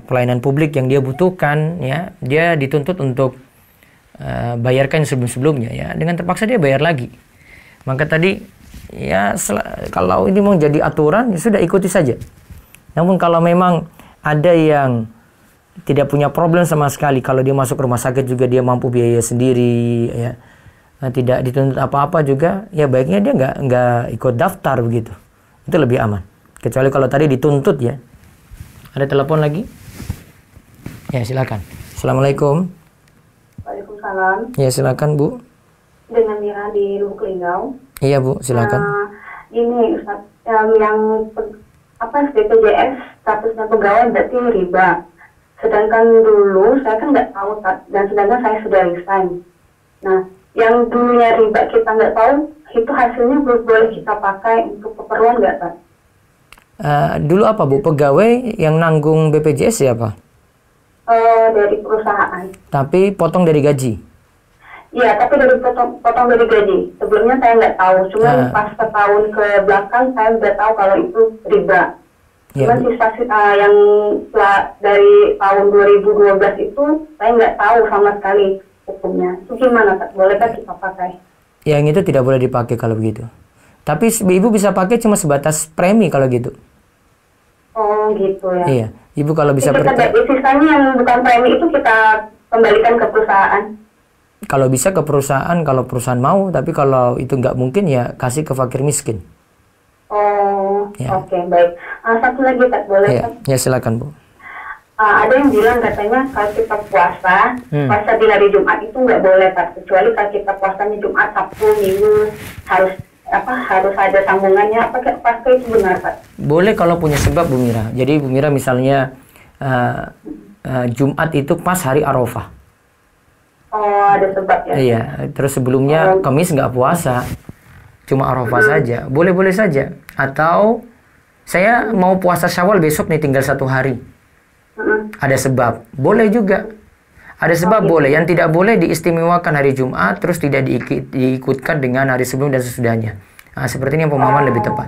pelayanan publik yang dia butuhkan, ya, dia dituntut untuk bayarkan sebelum-sebelumnya, ya, dengan terpaksa dia bayar lagi. Maka tadi, ya, kalau ini mau jadi aturan, ya sudah ikuti saja. Namun kalau memang ada yang tidak punya problem sama sekali, kalau dia masuk rumah sakit juga dia mampu biaya sendiri, ya, tidak dituntut apa-apa juga, ya baiknya dia nggak ikut daftar begitu. Itu lebih aman. Kecuali kalau tadi dituntut, ya. Ada telepon lagi? Ya, silakan. Assalamualaikum. Waalaikumsalam. Ya, silakan Bu. Dengan Mira di Lubuk Linggau. Iya Bu, silakan. Ini Ustaz, yang BPJS statusnya pegawai berarti riba. Sedangkan dulu saya kan nggak tahu, dan sedangkan saya sudah resign. Nah, yang dulunya riba kita nggak tahu, itu hasilnya boleh kita pakai untuk keperluan nggak, Pak? Dulu apa Bu? Pegawai yang nanggung BPJS siapa? Dari perusahaan. Tapi potong dari gaji? Iya, tapi dari potong dari gaji. Sebelumnya saya nggak tahu, cuman pas setahun ke belakang saya udah tahu kalau itu riba. Cuman sisa yang dari tahun 2012 itu saya nggak tahu sama sekali. hukumnya. Itu gimana Pak? Bolehkah kita pakai? Yang itu tidak boleh dipakai kalau begitu. Tapi ibu bisa pakai cuma sebatas premi kalau gitu. Oh gitu ya. Iya, ibu kalau bisa Kita sisanya yang bukan premi itu kita kembalikan ke perusahaan. Kalau bisa ke perusahaan, kalau perusahaan mau. Tapi kalau itu nggak mungkin ya kasih ke fakir miskin. Oh, Ya. oke, baik. Satu lagi Pak, boleh Ya, Pak? ya silakan Bu. Ada yang bilang katanya kalau kita puasa di hari Jumat itu nggak boleh Pak, kecuali kalau kita puasanya Jumat, Sabtu, Minggu harus ada sambungannya. Apakah itu benar Pak? Boleh kalau punya sebab Bu Mira. Jadi Bu Mira misalnya Jumat itu pas hari Arafah. Oh, ada sebab ya? Iya, terus sebelumnya Kamis nggak puasa, cuma Arafah saja. Boleh-boleh saja. Atau saya mau puasa Syawal besok nih, tinggal 1 hari. Ada sebab, boleh juga. Ada sebab boleh. Yang tidak boleh diistimewakan hari Jumat, terus tidak diikutkan dengan hari sebelum dan sesudahnya. Nah, seperti ini yang pemahaman lebih tepat.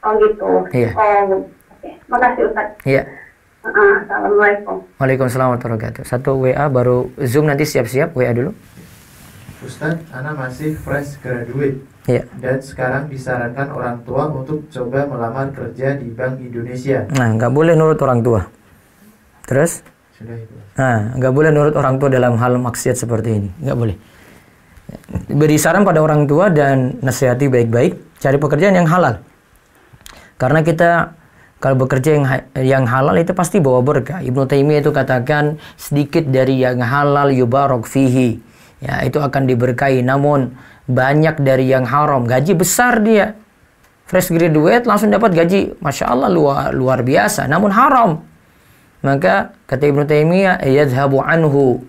Oh gitu. Iya. Oh, oke. Makasih Ustaz. Iya. Assalamualaikum. Waalaikumsalam warahmatullahi wabarakatuh. 1 WA baru Zoom, nanti siap-siap WA dulu. Ustadz, Ana masih fresh graduate. Iya. Dan sekarang disarankan orang tua untuk coba melamar kerja di Bank Indonesia. Nah, nggak boleh nurut orang tua. Terus? Sudah itu. Nah, nggak boleh nurut orang tua dalam hal maksiat seperti ini. Nggak boleh. Beri saran pada orang tua dan nasihati baik-baik. Cari pekerjaan yang halal. Karena kita kalau bekerja yang halal itu pasti bawa berkah. Ibnu Taimiyah itu katakan sedikit dari yang halal yubarak fihi. Ya, itu akan diberkahi. Namun banyak dari yang haram. Gaji besar dia. Fresh graduate langsung dapat gaji. Masya Allah luar biasa. Namun haram. Maka kata Ibnu Taimiyah yadhhabu anhu.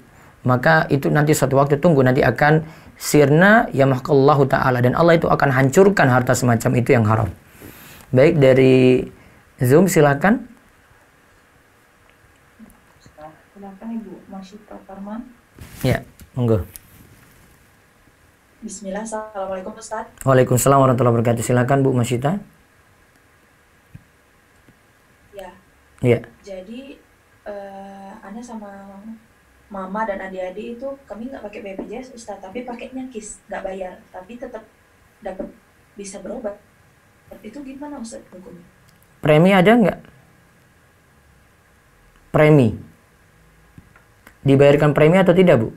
Maka itu nanti suatu waktu tunggu nanti akan sirna yamhaqallahu ta'ala. Dan Allah itu akan hancurkan harta semacam itu yang haram. Baik, dari Zoom silakan. Silakan Ibu Masyita Farman. Ya, monggo. Bismillah, Assalamualaikum Ustaz. Waalaikumsalam warahmatullahi wabarakatuh. Silakan Bu Masyita. Ya, Ya. jadi Ana sama Mama dan adik-adik itu kami nggak pakai BPJS Ustaz, tapi pakainya KIS, nggak bayar, tapi tetap dapat bisa berobat. Itu gimana Ustaz hukumnya? Premi ada nggak? Premi. Dibayarkan premi atau tidak, Bu?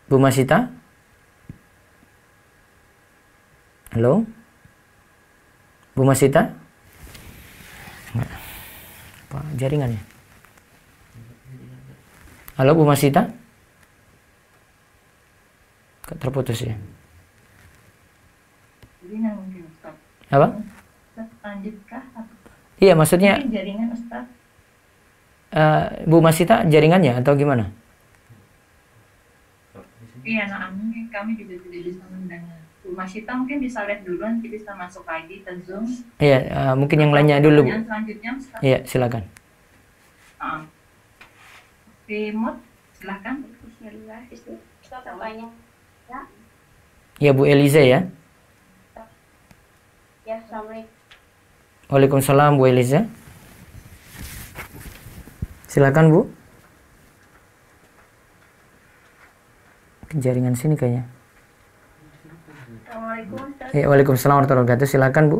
Bu Masita? Halo? Bu Masita? Nggak. Apa jaringannya? Halo Bu Masita? Terputus ya? Jaringan mungkin Ustaz. Apa? Lanjutkah? Iya, maksudnya Mungkin jaringan Ustaz. Bu Masita jaringannya atau gimana? Iya, nah kami juga tidak bisa mendengar. Bu Masita mungkin bisa lihat dulu, nanti bisa masuk lagi ke Zoom. Iya, mungkin yang lainnya dulu, Bu. Pertanyaan selanjutnya Ustaz. Iya, silakan. Remote, silakan. Bismillah, Ustaz tanya. Ya, Ya, Bu Eliza ya. ya, Assalamualaikum. Waalaikumsalam Bu Eliza. Silakan Bu. Jaringan sini kayaknya. Assalamualaikum Ustaz. Ya, Waalaikumsalam warahmatullahi wabarakatuh. Silakan Bu.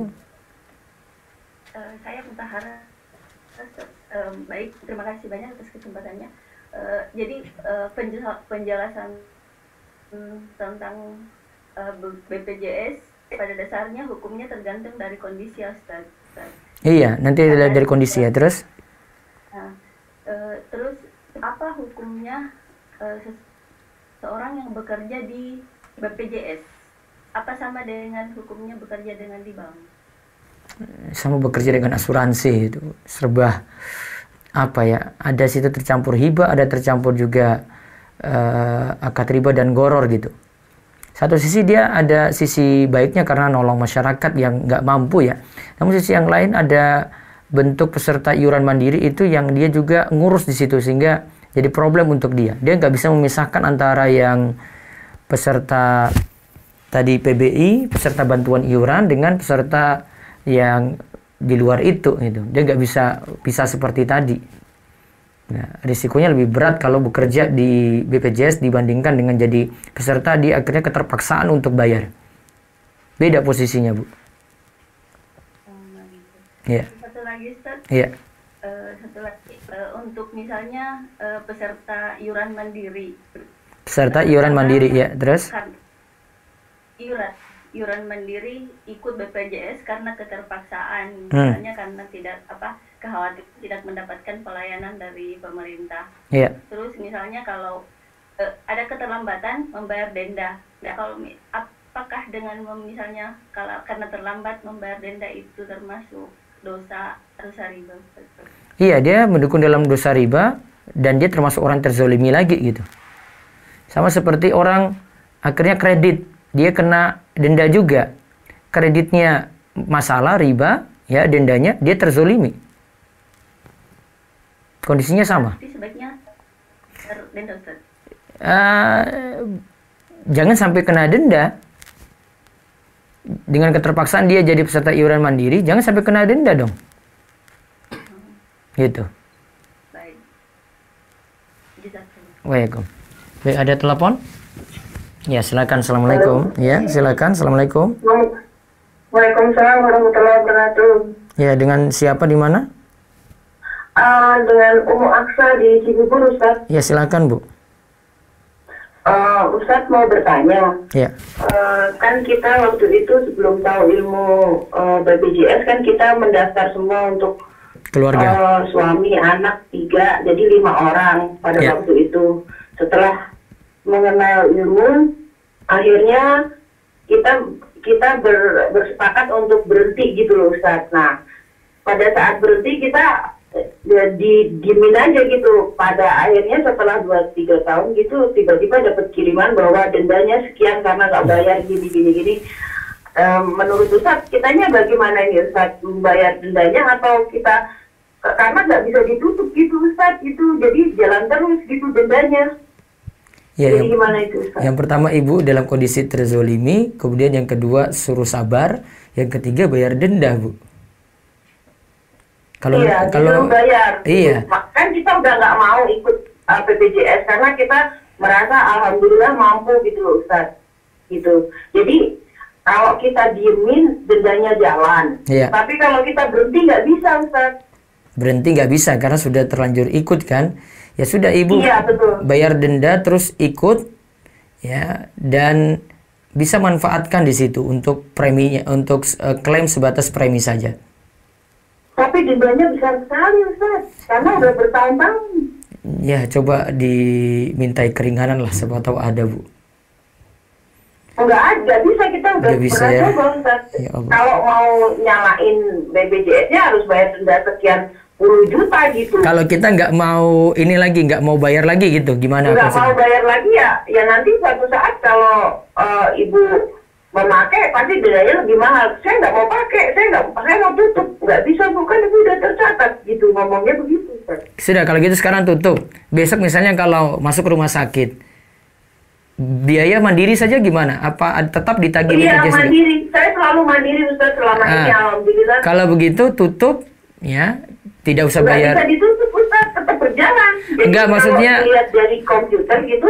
Saya Mutahara. Baik, terima kasih banyak atas kesempatannya. Jadi penjelasan tentang BPJS pada dasarnya hukumnya tergantung dari kondisi ya Ustaz. Iya, nanti dilihat dari kondisi ya. Terus? Nah, terus apa hukumnya seorang yang bekerja di BPJS? Apa sama dengan hukumnya bekerja dengan di bank? Sama bekerja dengan asuransi itu serba apa ya? Ada situ tercampur hibah, ada tercampur juga akad riba dan goror gitu. Satu sisi dia ada sisi baiknya karena nolong masyarakat yang nggak mampu ya. Namun sisi yang lain ada bentuk peserta iuran mandiri itu yang dia juga ngurus di situ sehingga jadi problem untuk dia. Dia nggak bisa memisahkan antara yang peserta tadi PBI, peserta bantuan iuran dengan peserta yang di luar itu gitu. Dia nggak bisa seperti tadi. Nah, risikonya lebih berat kalau bekerja di BPJS dibandingkan dengan jadi peserta, di akhirnya keterpaksaan untuk bayar. Beda posisinya, Bu. Iya. Satu lagi, Ustaz. Iya. Satu lagi, untuk misalnya peserta iuran mandiri. Peserta iuran mandiri, ya. Terus? Iuran mandiri ikut BPJS karena keterpaksaan, misalnya karena khawatir tidak mendapatkan pelayanan dari pemerintah. Iya. Terus misalnya kalau ada keterlambatan membayar denda, kalau apakah dengan misalnya kalau karena terlambat membayar denda itu termasuk dosa riba? Iya, dia mendukung dalam dosa riba dan dia termasuk orang terzolimi lagi gitu. Sama seperti orang akhirnya kredit, dia kena denda juga. Kreditnya masalah riba, ya dendanya dia terzolimi. Kondisinya sama. Tapi sebaiknya denda, Ustaz. Jangan sampai kena denda. Dengan keterpaksaan dia jadi peserta iuran mandiri, jangan sampai kena denda dong. Gitu. Baik. Waalaikumsalam. Baik, ada telepon? Ya, silakan. Assalamualaikum. Ya, silakan. Assalamualaikum. Waalaikumsalam warahmatullahi wabarakatuh. Ya, dengan siapa di mana? Dengan Umu Aksa di Cibubur, Ustaz. Ya, silakan, Bu. Ustaz mau bertanya. Ya. Kan kita waktu itu sebelum tahu ilmu BPJS kan kita mendaftar semua untuk Keluarga. Suami, anak 3, jadi 5 orang pada Ya. waktu itu. Setelah mengenal ilmu, akhirnya kita bersepakat untuk berhenti gitu loh, Ustaz. Nah, pada saat berhenti kita diemin aja gitu. Pada akhirnya setelah 2-3 tahun gitu tiba-tiba dapat kiriman bahwa dendanya sekian karena nggak bayar gini. Menurut Ustaz, kitanya bagaimana ini, Ustaz? Membayar dendanya atau kita karena nggak bisa ditutup gitu, Ustaz, gitu. Jadi jalan terus gitu dendanya. Ya, Jadi gimana itu, Ustaz? yang pertama ibu dalam kondisi terzolimi, kemudian yang kedua suruh sabar, yang ketiga bayar denda, Bu. Kalau bayar. Iya. Kan kita udah nggak mau ikut BPJS karena kita merasa alhamdulillah mampu gitu loh, Ustaz. Gitu. Jadi kalau kita diemin dendanya jalan. Iya. Tapi kalau kita berhenti nggak bisa, Ustaz. Berhenti nggak bisa karena sudah terlanjur ikut kan. Ya sudah ibu bayar denda terus ikut ya, dan bisa manfaatkan di situ untuk preminya, untuk klaim sebatas premi saja. Tapi dendanya besar sekali, Ustaz, karena udah bertahun-tahun. Ya coba dimintai keringanan lah, siapa tahu ada, Bu. Enggak bisa, kita udah Nggak bisa, pernah ya? coba, Ustaz. Ya Allah. Kalau mau nyalain BPJS-nya harus bayar denda sekian puluh juta gitu. Kalau kita nggak mau ini lagi, nggak mau bayar lagi gitu, gimana? Nggak mau bayar lagi ya nanti suatu saat kalau ibu memakai pasti dendanya lebih mahal. Saya nggak mau pakai, saya mau tutup. Nggak bisa, bukan ibu udah tercatat gitu, ngomongnya begitu, Ustaz. Sudah, kalau gitu sekarang tutup. Besok misalnya kalau masuk rumah sakit, biaya mandiri saja gimana? Apa tetap ditagih Iya, BPJS? mandiri. Saya selalu mandiri, Ustaz, selama ini, alhamdulillah. Kalau begitu tutup, ya tidak usah bayar. Nggak bisa ditutup, Ustaz, tetap berjalan. Jadi Enggak, maksudnya kalau lihat dari komputer gitu,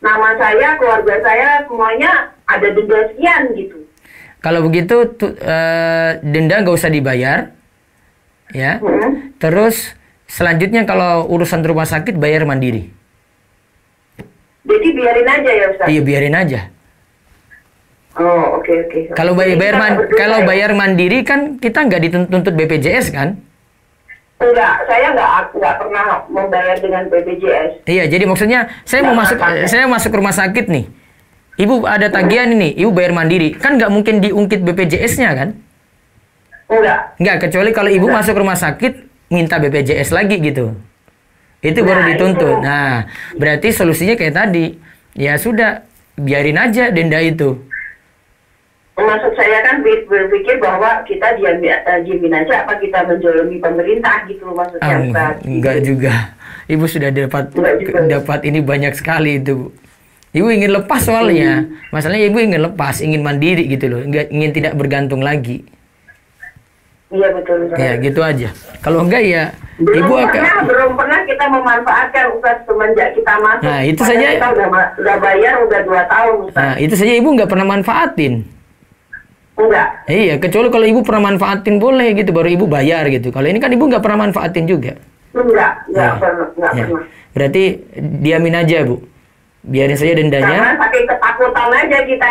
nama saya, keluarga saya, semuanya ada denda sekian gitu. kalau begitu denda nggak usah dibayar, ya. Terus selanjutnya kalau urusan rumah sakit bayar mandiri. Jadi biarin aja ya, Ustaz? Iya, biarin aja. Oh, oke. Kalau bayar mandiri kan kita nggak dituntut BPJS kan? Enggak, saya nggak pernah membayar dengan BPJS. Iya, jadi maksudnya saya masuk rumah sakit nih. Ibu ada tagihan ini, ibu bayar mandiri. Kan nggak mungkin diungkit BPJS-nya kan? Enggak, kecuali kalau ibu masuk rumah sakit minta BPJS lagi gitu. Itu baru dituntut. Nah, berarti solusinya kayak tadi. Ya sudah, biarin aja denda itu. Maksud saya kan berpikir bahwa kita diamin aja apa kita menjolimi pemerintah gitu maksudnya. Enggak juga. Ibu sudah dapat ini banyak sekali itu, Bu. Ibu ingin lepas soalnya. Masalahnya ibu ingin lepas, ingin mandiri gitu loh. Ingin tidak bergantung lagi. Iya betul. Ya gitu aja. Kalau enggak ya ibu belum pernah kita memanfaatkan Ustaz semenjak kita masuk. Nah itu Padahal saja. Kita udah bayar udah 2 tahun Ustaz. Nah itu saja ibu nggak pernah manfaatin. Enggak. Iya, kecuali kalau ibu pernah manfaatin boleh gitu, baru ibu bayar gitu. Kalau ini kan ibu nggak pernah manfaatin juga. Enggak Ya. pernah. Berarti diamin aja bu, biarin saja dendanya. Karena saking ketakutan aja kita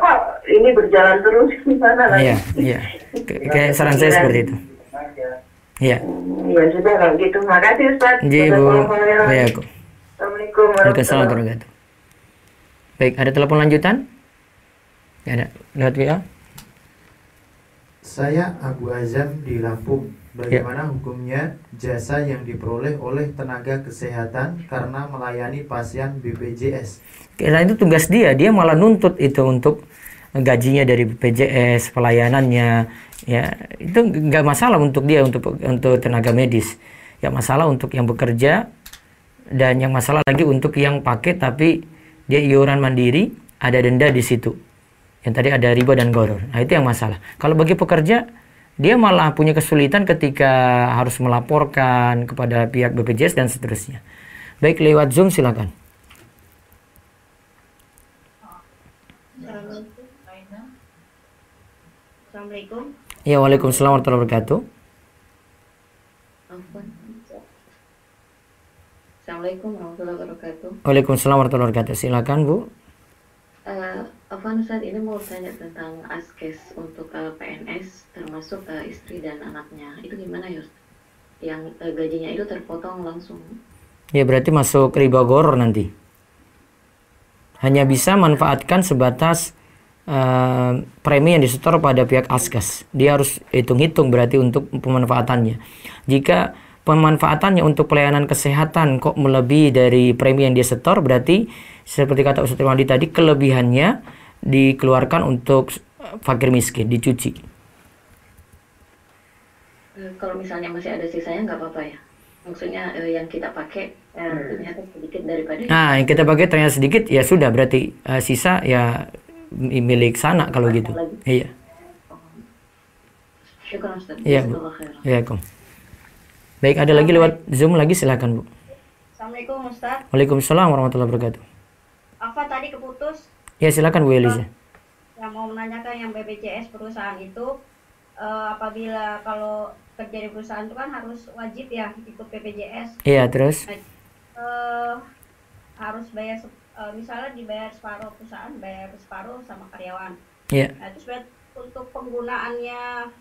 kok ini berjalan terus gimana lagi. Iya. Kayak saran saya seperti itu. Iya. Ya sudah kalau gitu. Makasih Ustaz. Iya bu. Baik. Assalamualaikum Waalaikumsalam warahmatullahi wabarakatuh. Baik, ada telepon lanjutan? Ya, ada. Lewat WA? Saya Abu Azam di Lampung. Bagaimana hukumnya jasa yang diperoleh oleh tenaga kesehatan karena melayani pasien BPJS? Karena itu tugas dia malah nuntut itu untuk gajinya dari BPJS, pelayanannya, ya itu nggak masalah untuk dia, untuk tenaga medis. Ya masalah untuk yang bekerja, dan yang masalah lagi untuk yang pakai tapi dia iuran mandiri, ada denda di situ. Yang tadi ada riba dan gharar. Nah itu yang masalah. Kalau bagi pekerja, dia malah punya kesulitan ketika harus melaporkan kepada pihak BPJS dan seterusnya. Baik, lewat Zoom silakan. Assalamualaikum. Ya, waalaikumsalam warahmatullahi wabarakatuh. Assalamualaikum warahmatullahi wabarakatuh. Waalaikumsalam warahmatullahi wabarakatuh. Silakan Bu. Afwan Ustaz, ini mau tanya tentang askes untuk PNS termasuk istri dan anaknya. Itu gimana ya Ustaz? Yang gajinya itu terpotong langsung. Ya berarti masuk riba gharar nanti. Hanya bisa manfaatkan sebatas premi yang disetor pada pihak askes. Dia harus hitung-hitung berarti untuk pemanfaatannya. Jika pemanfaatannya untuk pelayanan kesehatan kok melebihi dari premi yang dia setor, berarti seperti kata Ustaz Irwandi tadi, kelebihannya dikeluarkan untuk fakir miskin, dicuci. Kalau misalnya masih ada sisanya nggak apa-apa ya? Maksudnya yang kita pakai ternyata sedikit daripada. Nah, yang kita pakai ternyata sedikit, ya sudah berarti sisa ya milik sana kalau gitu. Iya. Syukur Ustaz. Iya Bu. Iya Kom. Baik, ada lagi lewat Zoom lagi, silakan Bu. Assalamualaikum Ustaz. Waalaikumsalam warahmatullahi wabarakatuh. Apa tadi keputus? Ya silakan Bu Eliza. Yang mau menanyakan yang BPJS perusahaan itu apabila kalau kerja di perusahaan itu kan harus wajib ya ikut BPJS. Iya, terus? Harus bayar misalnya dibayar separuh perusahaan, bayar separuh sama karyawan. Iya. Nah, itu untuk penggunaannya,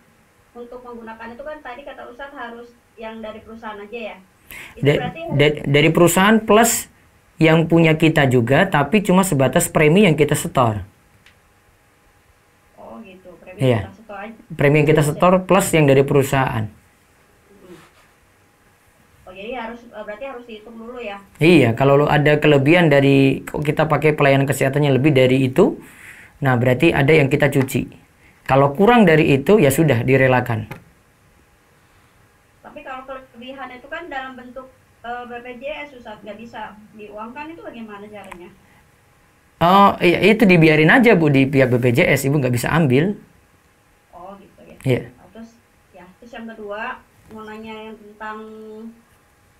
untuk menggunakan itu kan tadi kata Ustadz harus yang dari perusahaan aja ya. Itu berarti dari perusahaan plus yang punya kita juga, tapi cuma sebatas premi yang kita setor. Oh gitu, premi Iya. kita setor aja. Premi yang kita setor plus yang dari perusahaan. Oh jadi berarti harus dihitung dulu ya. Iya, kalau ada kelebihan dari kita pakai pelayanan kesehatannya lebih dari itu, nah berarti ada yang kita cuci. Kalau kurang dari itu ya sudah direlakan. Tapi kalau kelebihan itu kan dalam bentuk BPJS Ustadz, nggak bisa diuangkan, itu bagaimana caranya? Oh iya, itu dibiarin aja Bu di pihak BPJS, Ibu nggak bisa ambil. Oh gitu ya. Iya. Terus yang kedua mau nanya yang tentang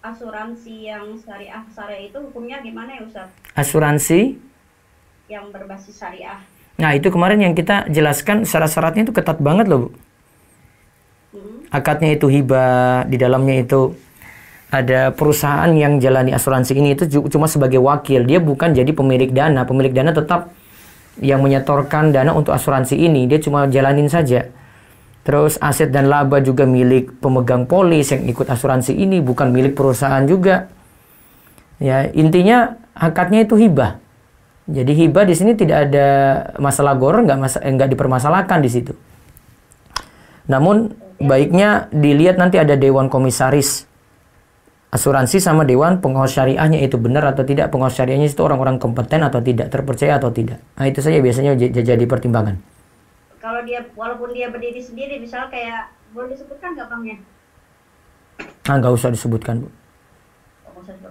asuransi yang syariah itu hukumnya gimana ya Ustadz? Asuransi Yang berbasis syariah. Nah itu kemarin yang kita jelaskan syarat-syaratnya itu ketat banget loh Bu. Akadnya itu hibah, di dalamnya itu ada perusahaan yang jalani asuransi ini itu cuma sebagai wakil. Dia bukan jadi pemilik dana. Pemilik dana tetap yang menyetorkan dana untuk asuransi ini. Dia cuma jalanin saja. Terus aset dan laba juga milik pemegang polis yang ikut asuransi ini, bukan milik perusahaan juga. Ya intinya akadnya itu hibah. Jadi hibah di sini tidak ada masalah gor, nggak dipermasalahkan di situ. Namun baiknya dilihat nanti ada dewan komisaris asuransi sama dewan pengawas syariahnya itu benar atau tidak, pengawas syariahnya itu orang-orang kompeten atau tidak, terpercaya atau tidak. Nah itu saja biasanya jadi pertimbangan. Kalau dia walaupun dia berdiri sendiri, misal kayak boleh disebutkan nggak banknya? Nggak usah disebutkan Bu.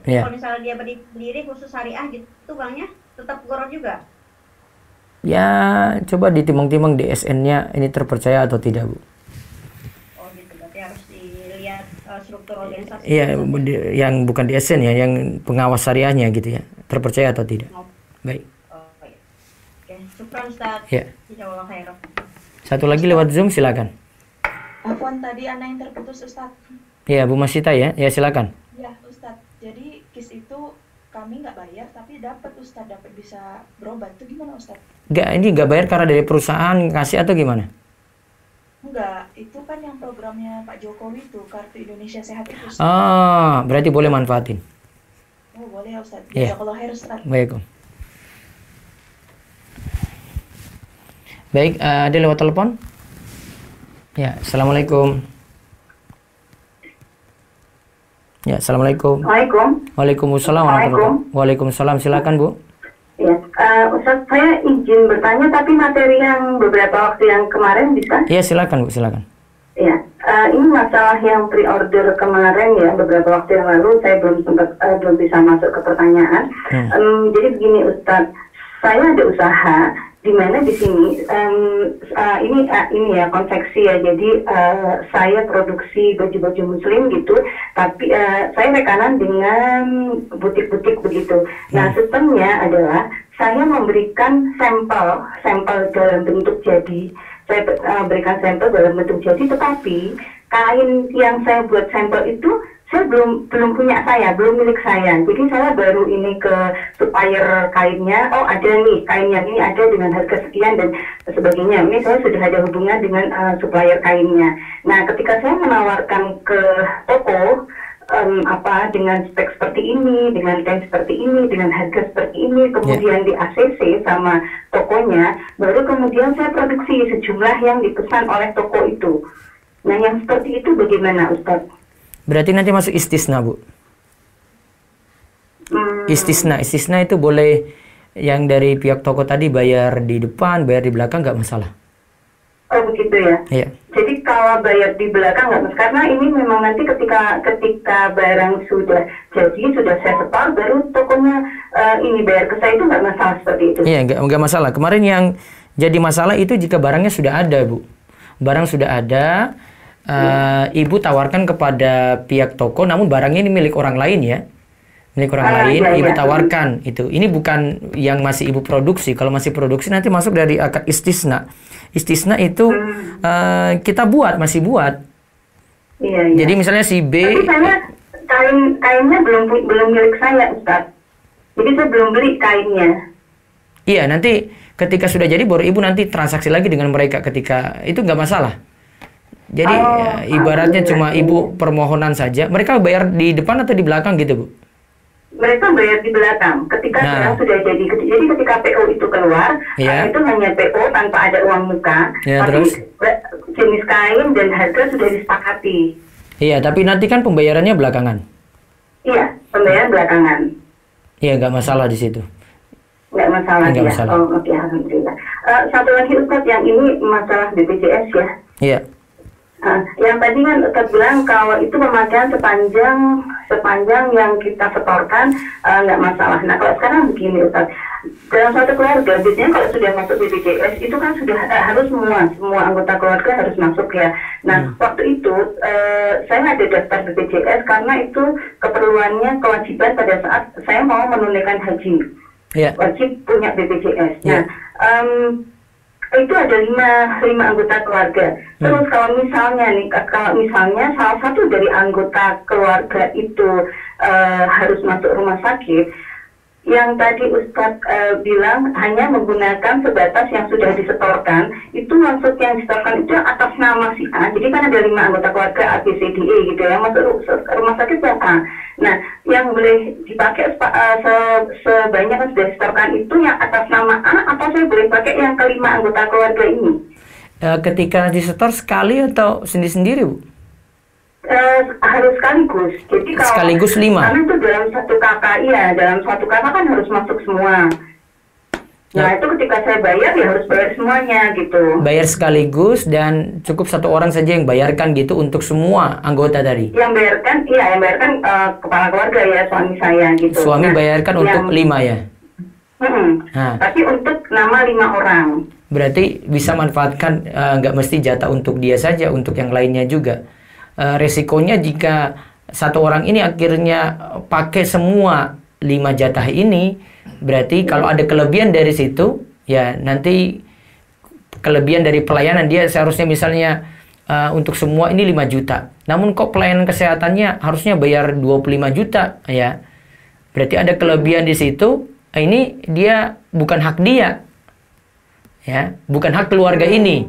Ya. Kalau misalnya dia berdiri khusus syariah gitu banknya tetap goror juga? Ya coba ditimbang-timbang DSN-nya ini terpercaya atau tidak Bu. struktur organisasi. Iya, yang bukan di ASN ya, yang pengawas syariahnya gitu ya, terpercaya atau tidak. Baik. Oh, iya. Oke, syukran Ustaz. Ya. Jazakallahu khairan. Satu lagi lewat Zoom, silakan. Afwan, tadi Anda yang terputus Ustaz. Ya, Bu Masita ya, ya silakan. Ya Ustaz, jadi KIS itu kami nggak bayar tapi dapat Ustaz, dapat bisa berobat. Itu gimana Ustaz? Ini nggak bayar karena dari perusahaan kasih atau gimana? Enggak, itu kan yang programnya Pak Jokowi itu, Kartu Indonesia Sehat itu Ustaz. Ah, berarti boleh manfaatin. Oh boleh ya Ustaz. Iya. Jazakallahu khairan Ustaz. Baik, Om. Baik, ada lewat telepon? Ya, Assalamualaikum. Ya, Assalamualaikum. Waalaikumsalam warahmatullahi. Waalaikumsalam, silakan Bu. Ya, Ustaz, saya izin bertanya tapi materi yang beberapa waktu yang kemarin bisa? Iya, silakan Bu, silakan. Ya, ini masalah yang pre-order kemarin ya, beberapa waktu yang lalu saya belum bisa masuk ke pertanyaan. Jadi begini Ustaz, saya ada usaha di mana di sini ini ya konveksi ya, jadi saya produksi baju-baju muslim gitu, tapi saya rekanan dengan butik-butik begitu. Nah sistemnya adalah saya memberikan sampel dalam bentuk jadi, saya berikan sampel dalam bentuk jadi, tetapi kain yang saya buat sampel itu saya belum punya, belum milik saya. Jadi saya baru ini ke supplier kainnya, oh ada nih kain yang ini ada dengan harga sekian dan sebagainya. Ini saya sudah ada hubungan dengan supplier kainnya. Nah ketika saya menawarkan ke toko dengan spek seperti ini, dengan kain seperti ini, dengan harga seperti ini, kemudian di ACC sama tokonya, baru kemudian saya produksi sejumlah yang dipesan oleh toko itu. Nah yang seperti itu bagaimana Ustaz? Berarti nanti masuk istisna, Bu. Istisna itu boleh yang dari pihak toko tadi bayar di depan, bayar di belakang nggak masalah. Oh begitu ya. Iya. Jadi kalau bayar di belakang nggak masalah, karena ini memang nanti ketika barang sudah jadi, sudah saya setor, baru tokonya ini bayar ke saya, itu nggak masalah seperti itu. Iya, nggak masalah. Kemarin yang jadi masalah itu jika barangnya sudah ada, Bu. Barang sudah ada. Ibu tawarkan kepada pihak toko, namun barangnya ini milik orang lain ya, milik orang lain. Ibu tawarkan itu. Ini bukan yang masih ibu produksi. Kalau masih produksi nanti masuk dari akad istisna. Istisna itu kita masih buat. Iya. Jadi misalnya si B. Tapi saya kainnya belum milik saya Ustaz. Jadi saya belum beli kainnya. Iya, nanti ketika sudah jadi baru ibu nanti transaksi lagi dengan mereka, ketika itu nggak masalah. Jadi ibaratnya cuma ibu permohonan saja. Mereka bayar di depan atau di belakang gitu, Bu? Mereka bayar di belakang. Ketika barang sudah jadi. Jadi ketika PO itu keluar, itu hanya PO tanpa ada uang muka. Ya, tapi terus? jenis kain dan harga sudah disepakati. Iya, tapi nanti kan pembayarannya belakangan. Iya, pembayaran belakangan. Iya, nggak masalah di situ. Nggak masalah ya. Masalah. Oh, oke, alhamdulillah. Satu lagi Ustaz, yang ini masalah BPJS ya. Iya. Yang tadi kan Ustaz bilang kalau itu pemakaian sepanjang yang kita setorkan nggak masalah. Nah kalau sekarang begini Ustaz, dalam satu keluarga biasanya kalau sudah masuk BPJS itu kan sudah harus semua anggota keluarga harus masuk ya. Nah waktu itu saya ada daftar BPJS karena itu keperluannya, kewajiban pada saat saya mau menunaikan haji. Wajib punya BPJS. Nah itu ada lima anggota keluarga. Terus kalau misalnya salah satu dari anggota keluarga itu harus masuk rumah sakit, yang tadi Ustadz bilang hanya menggunakan sebatas yang sudah disetorkan, itu maksud yang disetorkan itu atas nama si A. Jadi kan ada 5 anggota keluarga A, B, C, D, E gitu ya, masuk rumah sakit yang A. Nah, yang boleh dipakai sebanyak yang sudah disetorkan itu yang atas nama A, atau saya boleh pakai yang kelima anggota keluarga ini? Ketika disetor sekali atau sendiri-sendiri, Bu? Harus sekaligus. Jadi kalau sekaligus 5. Karena itu dalam satu kakak, dalam satu kakak kan harus masuk semua. Nah itu ketika saya bayar ya harus bayar semuanya gitu. Bayar sekaligus dan cukup satu orang saja yang bayarkan gitu untuk semua anggota tadi. Yang bayarkan kepala keluarga ya, suami saya gitu. Suami bayarkan untuk 5 ya. Tapi untuk nama 5 orang. Berarti bisa manfaatkan, nggak mesti jatah untuk dia saja, untuk yang lainnya juga. Resikonya jika satu orang ini akhirnya pakai semua 5 jatah ini, berarti kalau ada kelebihan dari situ, ya nanti kelebihan dari pelayanan dia seharusnya misalnya untuk semua ini 5 juta. Namun kok pelayanan kesehatannya harusnya bayar 25 juta, ya. Berarti ada kelebihan di situ. Ini dia bukan hak dia. Ya, bukan hak keluarga ini.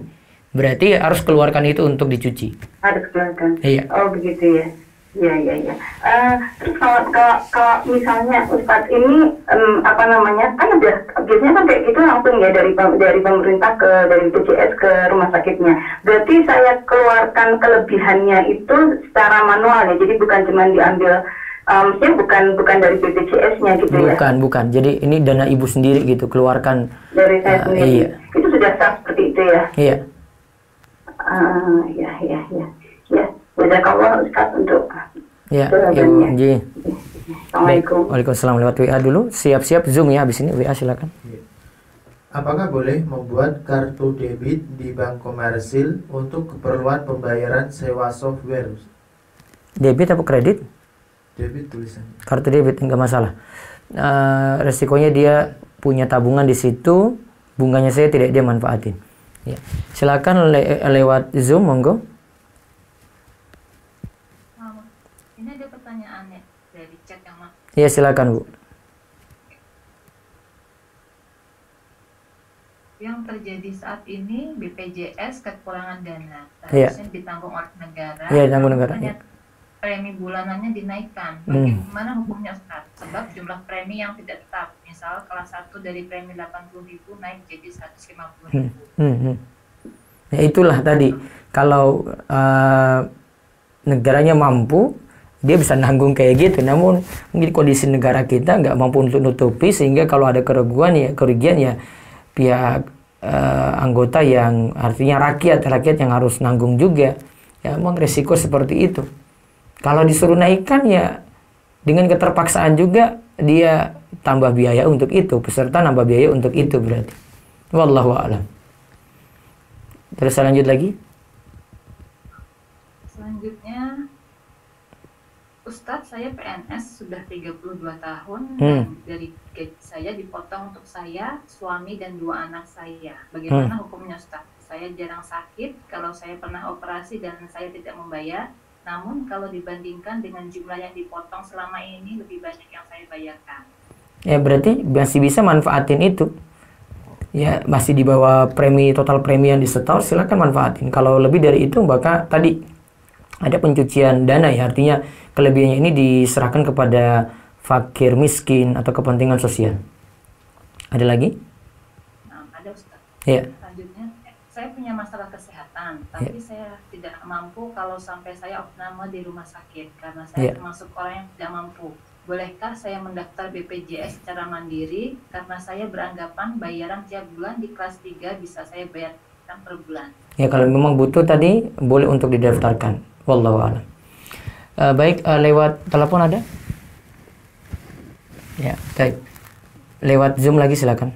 Berarti harus keluarkan itu untuk dicuci. Harus keluarkan. Iya. Oh begitu ya. Iya. Terus kalau misalnya Ustadz ini apa namanya, kan ada biasanya kan kayak gitu langsung ya dari pemerintah dari BPJS ke rumah sakitnya. Berarti saya keluarkan kelebihannya itu secara manual ya. Jadi bukan cuma diambil bukan dari BPJS-nya gitu ya. Bukan. Jadi ini dana ibu sendiri gitu, keluarkan dari saya sendiri. Iya. Itu sudah sah seperti itu ya. Iya. Ya. Jazakallah Ustaz untuk Ya, jawabannya. Ibu Ji. Assalamualaikum. Waalaikumsalam, lewat WA dulu. Siap-siap Zoom ya, habis ini WA silakan. Apakah boleh membuat kartu debit di bank komersil untuk keperluan pembayaran sewa software? Debit apa kredit? Debit tulisannya. Kartu debit enggak masalah. Resikonya dia punya tabungan di situ, bunganya saya tidak dia manfaatin. Ya. Silakan lewat Zoom, monggo. Ini ada pertanyaannya dari chat yang Iya, silakan Bu. yang terjadi saat ini BPJS kekurangan dana, Iya. harusnya ditanggung oleh negara. Iya, ditanggung negara, Ternyata premi bulanannya dinaikkan. Bagaimana hukumnya Ustaz? Sebab jumlah premi yang tidak tetap, misal kelas 1 dari premi 80.000 naik jadi 150.000. Ya itulah tadi, kalau negaranya mampu, dia bisa nanggung kayak gitu. Namun mungkin kondisi negara kita nggak mampu untuk nutupi, sehingga kalau ada kerugian ya pihak anggota yang artinya rakyat yang harus nanggung juga. Ya memang resiko seperti itu. Kalau disuruh naikkan ya dengan keterpaksaan juga dia tambah biaya untuk itu, peserta nambah biaya untuk itu berarti. Wallahu a'lam. Terus saya lanjut lagi. Selanjutnya, Ustadz, saya PNS sudah 32 tahun dan dari gaji saya dipotong untuk saya, suami dan 2 anak saya. Bagaimana hukumnya Ustadz? Saya jarang sakit, kalau saya pernah operasi dan saya tidak membayar. Namun kalau dibandingkan dengan jumlah yang dipotong selama ini lebih banyak yang saya bayarkan. Ya berarti masih bisa manfaatin itu. Ya masih di bawah total premi yang disetor, silakan manfaatin. Kalau lebih dari itu maka tadi ada pencucian dana ya, artinya kelebihannya ini diserahkan kepada fakir miskin atau kepentingan sosial. Ada lagi? Nah, ada Ustaz. Ya. Selanjutnya, saya punya masalah kesehatan, tapi saya tidak mampu kalau sampai saya opname di rumah sakit karena saya termasuk orang yang tidak mampu. Bolehkah saya mendaftar BPJS secara mandiri karena saya beranggapan bayaran tiap bulan di kelas 3 bisa saya bayarkan per bulan? Ya kalau memang butuh tadi boleh untuk didaftarkan. Wallahu a'lam. Baik, lewat telepon ada? Ya, baik. Lewat Zoom lagi silakan.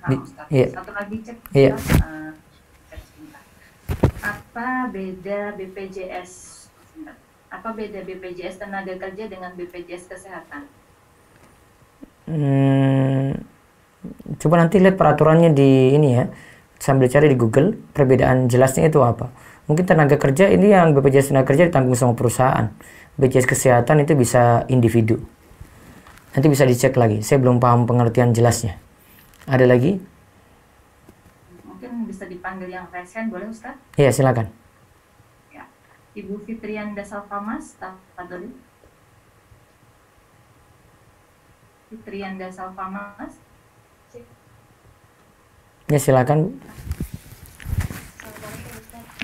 Nah, Ustaz, satu lagi cek. Iya. Apa beda BPJS? Apa beda BPJS tenaga kerja dengan BPJS kesehatan? Coba nanti lihat peraturannya di ini ya, sambil cari di Google perbedaan jelasnya itu apa. Mungkin tenaga kerja ini yang BPJS tenaga kerja ditanggung sama perusahaan, BPJS kesehatan itu bisa individu. Nanti bisa dicek lagi, saya belum paham pengertian jelasnya. Ada lagi? Mungkin bisa dipanggil yang resen, boleh Ustaz? Iya silakan. Ibu Fitrianda Salfamas, Tafadhol. Fitrianda Salfamas. Ya silakan.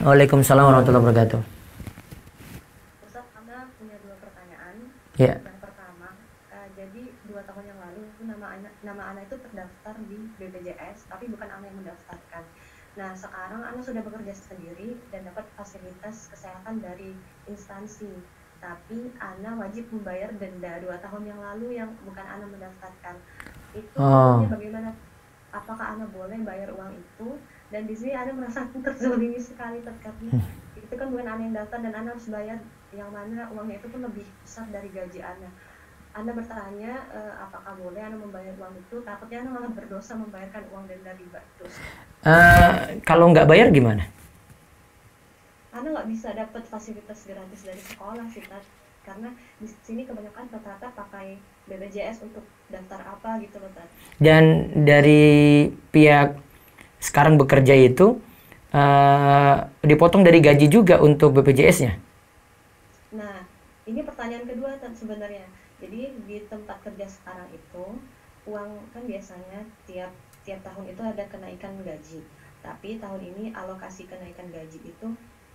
Waalaikumsalam warahmatullahi wabarakatuh. Ustaz, Anda punya 2 pertanyaan. Ya. Yang pertama, jadi 2 tahun yang lalu nama Ana itu terdaftar di BPJS, tapi bukan Ana yang mendaftarkan. Nah, sekarang Ana sudah bekerja sendiri dan dapat fasilitas kesehatan dari instansi. Tapi Ana wajib membayar denda 2 tahun yang lalu yang bukan Ana mendaftarkan. Itu bagaimana? Apakah Ana boleh bayar uang itu? Dan di sini Ana merasa terzalimi sekali terkait itu kan bukan Ana yang daftar dan Ana harus bayar, yang mana uangnya itu pun lebih besar dari gaji Ana. Ana bertanya apakah boleh Ana membayar uang itu, takutnya Ana malah berdosa membayarkan uang denda riba itu. Kalau nggak bayar gimana? Ana nggak bisa dapat fasilitas gratis dari sekolah sih, Tat. Karena di sini kebanyakan rata-rata pakai BPJS untuk daftar apa gitu loh, Tat. Dan dari pihak sekarang bekerja itu dipotong dari gaji juga untuk BPJS-nya? Nah, ini pertanyaan kedua, Tat, sebenarnya. Jadi di tempat kerja sekarang itu uang kan biasanya tiap tahun itu ada kenaikan gaji. Tapi tahun ini alokasi kenaikan gaji itu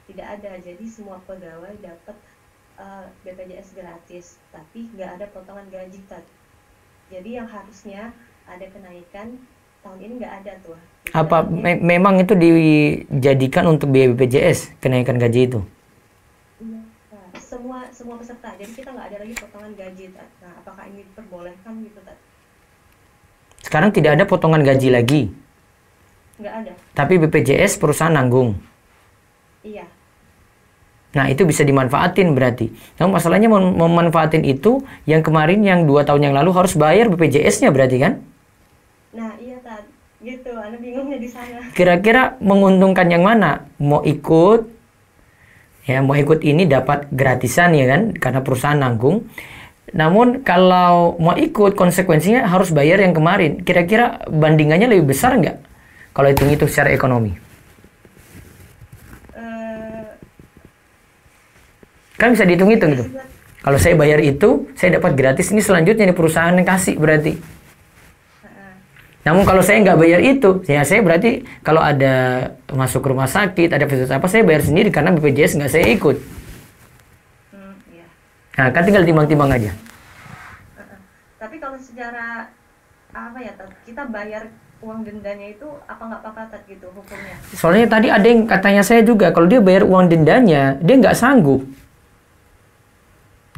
tidak ada. Jadi semua pegawai dapat BPJS gratis, tapi nggak ada potongan gaji, Tat. Jadi yang harusnya ada kenaikan tahun ini nggak ada tuh. Apa memang itu dijadikan untuk biaya BPJS kenaikan gaji itu? Semua peserta, jadi kita nggak ada lagi potongan gaji, Tat. Nah, apakah ini diperbolehkan gitu, Tat? Sekarang tidak ada potongan gaji lagi? Nggak ada. Tapi BPJS perusahaan nanggung? Iya. Nah, itu bisa dimanfaatin berarti. Namun masalahnya memanfaatin itu yang kemarin yang 2 tahun yang lalu harus bayar BPJS-nya berarti kan? Nah, iya, Tat. Gitu, Ana bingungnya di sana. Kira-kira menguntungkan yang mana? Mau ikut ini dapat gratisan ya kan, karena perusahaan nanggung. Namun kalau mau ikut konsekuensinya harus bayar yang kemarin. Kira-kira bandingannya lebih besar nggak kalau hitung-hitung secara ekonomi? Kan bisa dihitung-hitung gitu. Kalau saya bayar itu, saya dapat gratis, ini selanjutnya nih perusahaan yang kasih berarti. Namun kalau saya nggak bayar itu, ya saya berarti kalau ada masuk rumah sakit, ada fasilitas apa, saya bayar sendiri karena BPJS nggak saya ikut. Iya. Nah, kan tinggal timbang-timbang aja. Tapi kalau secara apa ya, Tat, kita bayar uang dendanya itu apa nggak apa-apa, Tat, gitu hukumnya? Soalnya tadi ada yang katanya saya juga, kalau dia bayar uang dendanya, dia nggak sanggup.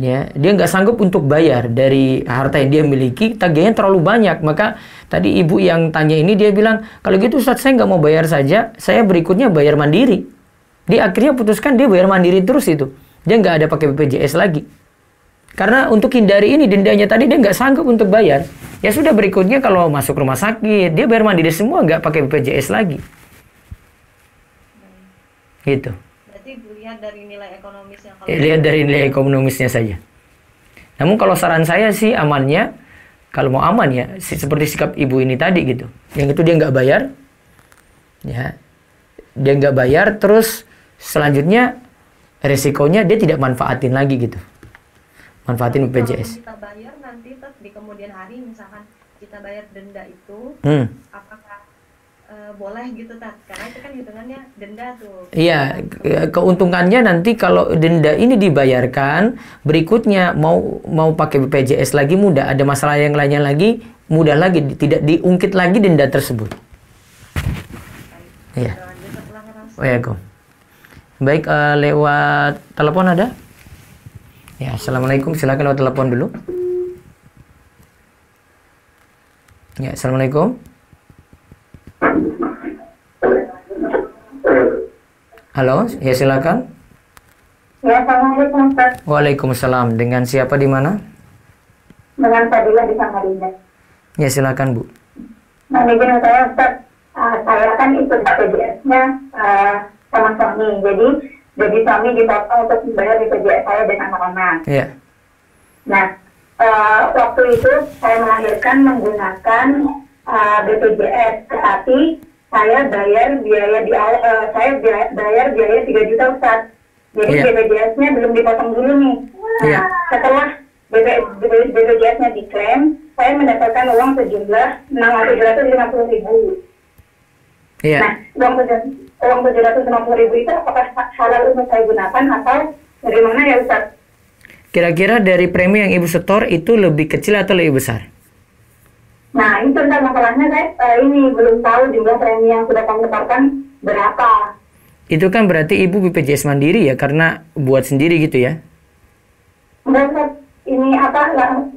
Ya, dia nggak sanggup untuk bayar dari harta yang dia miliki, tagihannya terlalu banyak. Maka tadi ibu yang tanya ini dia bilang, kalau gitu Ustaz saya nggak mau bayar saja, saya berikutnya bayar mandiri. Dia akhirnya putuskan dia bayar mandiri terus itu. Dia nggak ada pakai BPJS lagi. Karena untuk hindari ini dendanya tadi dia nggak sanggup untuk bayar. Ya sudah berikutnya kalau masuk rumah sakit, dia bayar mandiri semua, nggak pakai BPJS lagi. Gitu. Lihat dari nilai ekonomisnya. Lihat dari nilai ekonomisnya saja. Namun kalau saran saya sih amannya, kalau mau aman ya, seperti sikap ibu ini tadi gitu. Yang itu dia nggak bayar, ya, dia nggak bayar, terus selanjutnya resikonya dia tidak manfaatin lagi gitu, manfaatin BPJS. Kalau kita bayar nanti di kemudian hari, misalkan kita bayar denda itu, apakah boleh gitu, Tat? Karena itu kan hitungannya denda tuh. Iya, keuntungannya nanti kalau denda ini dibayarkan, berikutnya mau pakai BPJS lagi mudah, ada masalah yang lainnya lagi mudah lagi, tidak diungkit lagi denda tersebut. Iya. Oh ya, Kom. Baik, lewat telepon ada? Ya, assalamualaikum. Silakan lewat telepon dulu. Ya, assalamualaikum. Halo, ya silakan. Ya, assalamualaikum, Ustaz. Waalaikumsalam. Dengan siapa di mana? Dengan Fadilah di Samarinda. Ya silakan, Bu. Nah, izin saya, Ustaz. Saya kan ikut BPJS-nya sama suami. Jadi suami dipotong untuk membayar BPJS saya dan anak-anak. Iya. Nah, waktu itu saya melahirkan menggunakan BPJS, tetapi saya bayar biaya bayar biaya 3 juta, Ustaz. Jadi BPJS-nya belum dipotong dulu nih. Nah, setelah BPJS-nya diklaim, saya mendapatkan uang sejumlah 750.000. Iya. Nah, uang 750.000 itu apakah halal untuk saya gunakan atau bagaimana ya, Ustaz? Kira-kira dari premi yang Ibu setor itu lebih kecil atau lebih besar? Nah, itu entah masalahnya saya ini belum tahu jumlah premi yang sudah kami setorkan berapa. Itu kan berarti Ibu BPJS Mandiri ya, karena buat sendiri gitu ya? Enggak, ini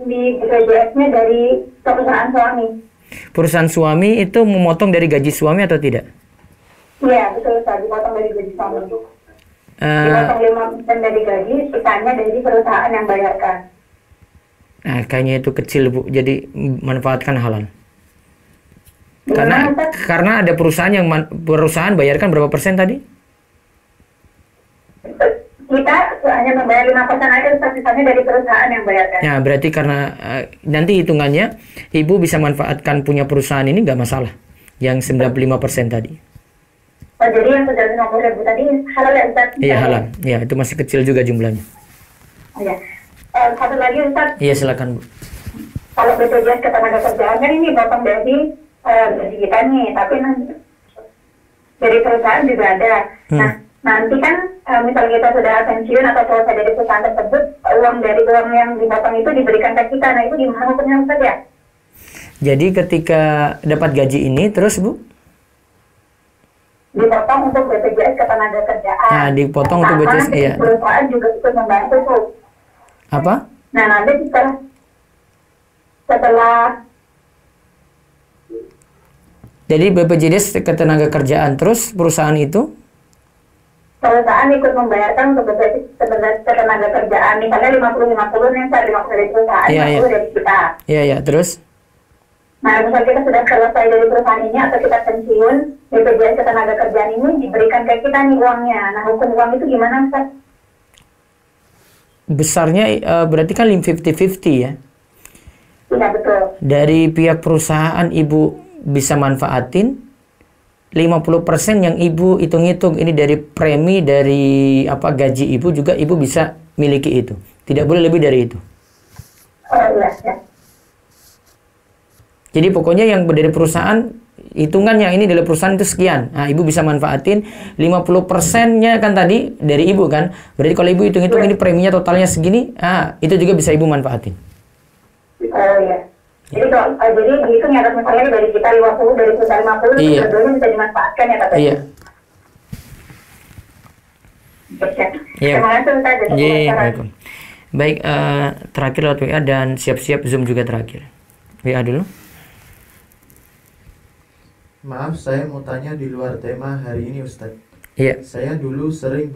di BPJS-nya dari perusahaan suami. Perusahaan suami itu memotong dari gaji suami atau tidak? Iya, betul, Ustaz, dipotong dari gaji suami. Dipotong 5% dari gaji, sisanya dari perusahaan yang bayarkan. Nah, kayaknya itu kecil, Bu. Jadi manfaatkan halal. Gimana, Ustaz? Karena ada perusahaan yang perusahaan bayarkan berapa persen tadi? Kita hanya membayar 5% aja, Ustaz, sisanya dari perusahaan yang bayarkan. Nah, berarti karena nanti hitungannya Ibu bisa manfaatkan punya perusahaan ini nggak masalah. Yang 95% tadi. Oh, jadi yang 750.000 tadi halal ya, Ustaz? Iya, halal. Ya, itu masih kecil juga jumlahnya. Oh, ya. Satu lagi, Ustaz. Iya, silakan, Bu. Kalau BPJS Ketenagakerjaan kan ini potong dari gaji kita nih, tapi nanti dari perusahaan juga ada. Nah, nanti kan misalnya kita sudah pensiun atau selesai dari perusahaan tersebut, uang yang dipotong itu diberikan ke kita. Nah, itu gimana hukumnya, Ustaz ya? Jadi ketika dapat gaji ini, terus Bu? Dipotong untuk BPJS Ketenagakerjaan. Nah, dipotong untuk BPJS, iya. Perusahaan juga ikut membantu tuh. Apa? Nah, nanti setelah Jadi BPJS Ketenagakerjaan, terus perusahaan itu? perusahaan ikut membayarkan untuk BPJS Ketenagakerjaan, misalnya 50-50 nih, 50 dari perusahaan, 50 dari kita. Iya, iya, terus? Nah, misalnya kita sudah selesai dari perusahaan ini atau kita pensiun, BPJS Ketenagakerjaan ini diberikan ke kita nih uangnya. Nah, hukum uang itu gimana, Ustaz? Besarnya berarti kan 50-50 ya? Iya, betul. Dari pihak perusahaan Ibu bisa manfaatin 50% yang Ibu hitung-hitung ini dari premi, dari gaji Ibu juga Ibu bisa miliki itu. Tidak boleh lebih dari itu. Oh, iya, ya. Jadi pokoknya yang dari perusahaan, hitungan yang ini dari perusahaan itu sekian. Nah, Ibu bisa manfaatin 50%-nya kan tadi dari Ibu kan. Berarti kalau Ibu hitung-hitung ini preminya totalnya segini, itu juga bisa Ibu manfaatin. Oh, iya. Jadi dihitung ya, misalnya dari kita 50, dari perusahaan 50, iya. keduanya bisa dimanfaatkan ya, Kak? Iya. Iya. Terima kasih, Ustaz. Iya, baik, terakhir lewat WA dan siap-siap Zoom juga terakhir. WA dulu. Maaf, saya mau tanya di luar tema hari ini, Ustadz. Iya. Saya dulu sering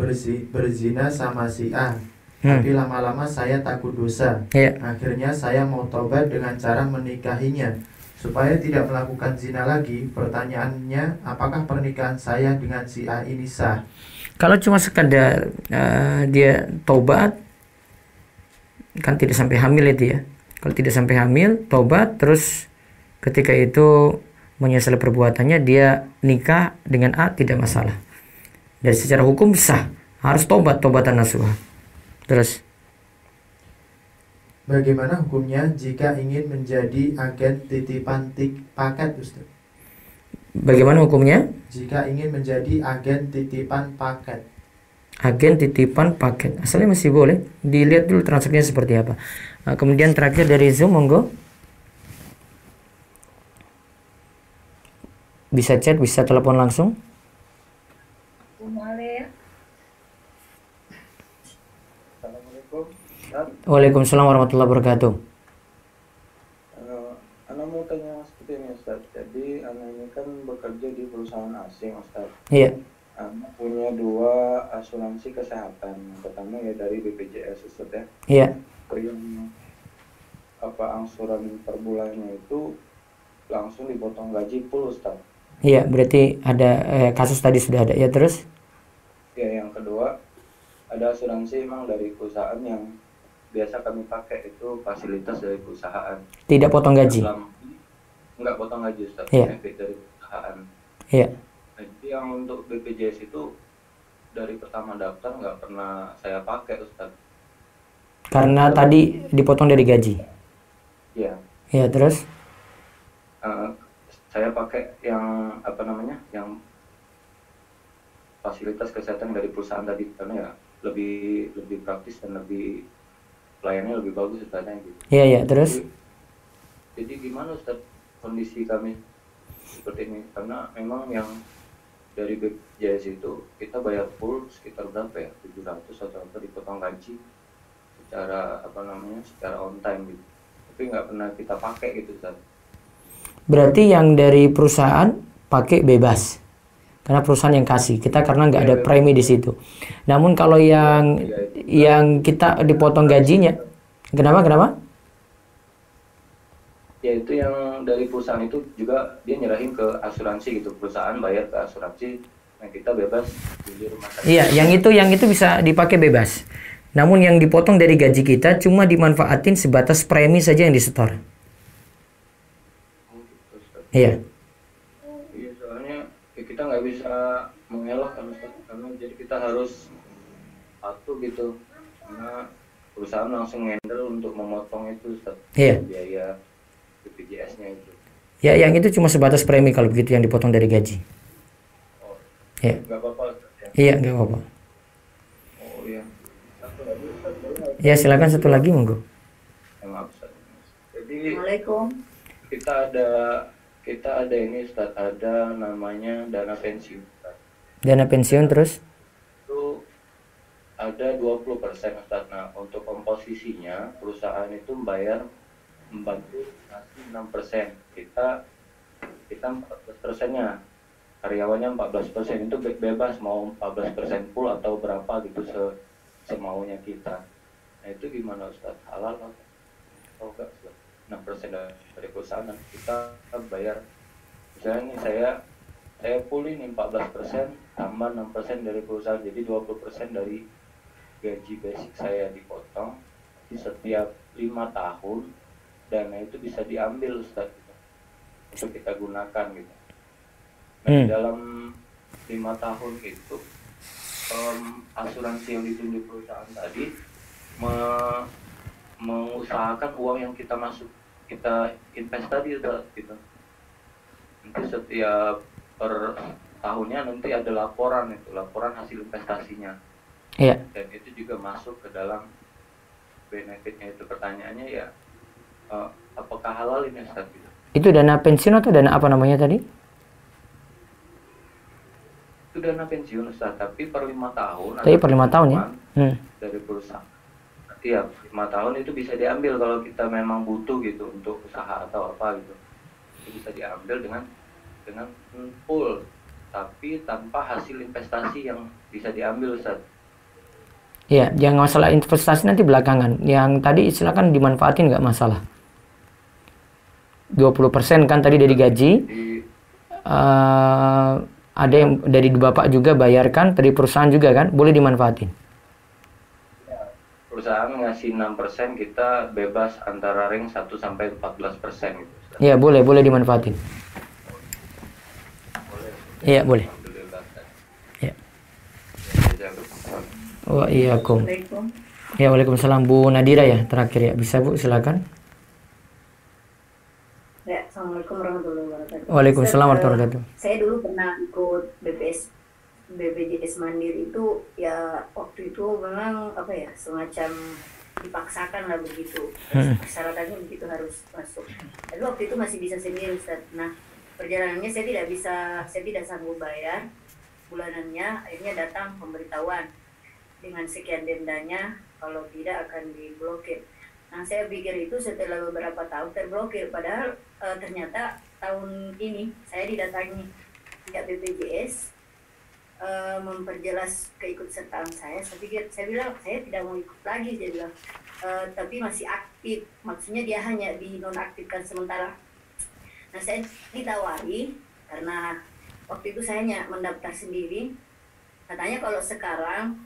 berzina sama si A, tapi lama-lama saya takut dosa. Iya. Akhirnya saya mau tobat dengan cara menikahinya. Supaya tidak melakukan zina lagi, pertanyaannya, apakah pernikahan saya dengan si A ini sah? Kalau cuma sekadar dia tobat, kan tidak sampai hamil itu ya. Kalau tidak sampai hamil, tobat, terus ketika itu menyesal perbuatannya, dia nikah dengan A, tidak masalah. Dari secara hukum sah, harus tobatan nasuha. Terus bagaimana hukumnya jika ingin menjadi agen titipan paket, Ustaz? Bagaimana hukumnya? Jika ingin menjadi agen titipan paket. Agen titipan paket, asalnya masih boleh. Dilihat dulu transaksinya seperti apa. Kemudian terakhir dari Zoom, monggo. Bisa chat, bisa telepon langsung. Assalamualaikum. Waalaikumsalam warahmatullahi wabarakatuh. Ana mau tanya seperti ini, Ustaz. Jadi Ana ini kan bekerja di perusahaan asing, Ustaz. Iya. Ana punya 2 asuransi kesehatan. Pertama ya dari BPJS, Ustaz ya. Iya. Yang angsuran per bulannya itu langsung dipotong gaji full, Ustaz. Iya, berarti ada kasus tadi sudah ada. Ya, terus? Ya, yang kedua ada asuransi emang dari perusahaan yang biasa kami pakai, itu fasilitas dari perusahaan. Tidak potong gaji? Enggak potong gaji, Ustaz. Iya. Efek dari perusahaan. Iya. Jadi yang untuk BPJS itu dari pertama daftar nggak pernah saya pakai, Ustaz. Karena tadi dipotong dari gaji? Iya. Iya, terus? Saya pakai yang yang fasilitas kesehatan dari perusahaan tadi, karena ya lebih praktis dan lebih pelayanannya lebih bagus, Ustaz, gitu. Iya, iya, terus? Jadi gimana, Ustaz, kondisi kami seperti ini? Karena memang yang dari BPJS itu kita bayar full sekitar berapa ya? 700 atau apa, dipotong gaji secara secara on time gitu. Tapi nggak pernah kita pakai gitu, Ustaz. Berarti yang dari perusahaan pakai bebas. karena perusahaan yang kasih kita, karena nggak ada premi di situ. Namun kalau yang kita dipotong gajinya, kenapa? Ya itu yang dari perusahaan itu juga dia nyerahin ke asuransi gitu, perusahaan bayar ke asuransi, nah kita bebas di rumah sakit. Iya, yang itu bisa dipakai bebas. Namun yang dipotong dari gaji kita cuma dimanfaatin sebatas premi saja yang disetor. Iya. Iya, soalnya kita nggak bisa mengelak kan Ustaz, karena jadi kita harus patuh gitu, karena perusahaan langsung handle untuk memotong itu Ustaz, Iya. biaya BPJS-nya itu. Ya, yang itu cuma sebatas premi kalau begitu yang dipotong dari gaji. Oh, Iya. nggak apa-apa Ustaz, ya? Iya, nggak apa-apa. Oh iya. Satu lagi Ustaz, boleh nggak? Ya, silakan satu lagi monggo. Maaf Ustaz. Jadi Assalamualaikum. kita ada ini Ustaz, ada namanya dana pensiun Ustaz. Dana pensiun terus? Itu ada 20% Ustaz. Nah, untuk komposisinya perusahaan itu membantu ngasih 6%. Kita 14%-nya. Karyawannya 14%, itu bebas mau 14% full atau berapa gitu semaunya kita. Nah, itu gimana Ustaz? Halal atau enggak Ustaz? 6% dari perusahaan kita bayar. Misalnya nih saya full ini 14% tambah 6% dari perusahaan, jadi 20% dari gaji basic saya dipotong di setiap 5 tahun. Dana itu bisa diambil Ustaz gitu, untuk kita gunakan gitu. Nah, di dalam 5 tahun itu asuransi yang ditunjuk perusahaan tadi mengusahakan uang yang kita invest tadi Ustaz, gitu. Nanti setiap per tahunnya nanti ada laporan hasil investasinya. Iya. Dan itu juga masuk ke dalam benefitnya itu. Pertanyaannya ya, apakah halal ini Ustaz gitu? Itu dana pensiun atau dana apa namanya tadi? Itu dana pensiun Ustaz, tapi per 5 tahun. Tapi per 5 tahun ya? Dari perusahaan. Iya, 5 tahun itu bisa diambil kalau kita memang butuh gitu untuk usaha atau apa gitu. Itu bisa diambil dengan full, tapi tanpa hasil investasi yang bisa diambil Ustaz. Iya, yang masalah investasi nanti belakangan. Yang tadi silakan dimanfaatin, nggak masalah. 20% kan tadi dari gaji. Ada yang dari Bapak juga bayarkan, dari perusahaan juga kan, boleh dimanfaatin. Perusahaan ngasih 6%, kita bebas antara ring 1 sampai 14% gitu. Iya, boleh dimanfaatin. Iya, boleh. Ya. Waalaikumsalam. Ya, waalaikumsalam. Bu Nadira ya, terakhir ya. Bisa Bu, silakan. Ya, Assalamualaikum warahmatullahi wabarakatuh. Waalaikumsalam warahmatullahi wabarakatuh. Saya dulu pernah ikut BPJS Mandiri itu, ya waktu itu memang apa ya, semacam dipaksakan lah begitu. Persyaratannya begitu harus masuk. Tapi waktu itu masih bisa sendiri Ustaz. Nah, perjalanannya saya tidak sanggup bayar bulanannya, akhirnya datang pemberitahuan dengan sekian dendanya, kalau tidak akan diblokir. Nah, saya pikir itu setelah beberapa tahun terblokir, padahal ternyata tahun ini saya didatangi pihak BPJS memperjelas keikutsertaan saya. Saya bilang saya tidak mau ikut lagi, dia bilang, tapi masih aktif, maksudnya dia hanya dinonaktifkan sementara. Nah, saya ditawari karena waktu itu saya hanya mendaftar sendiri. Katanya kalau sekarang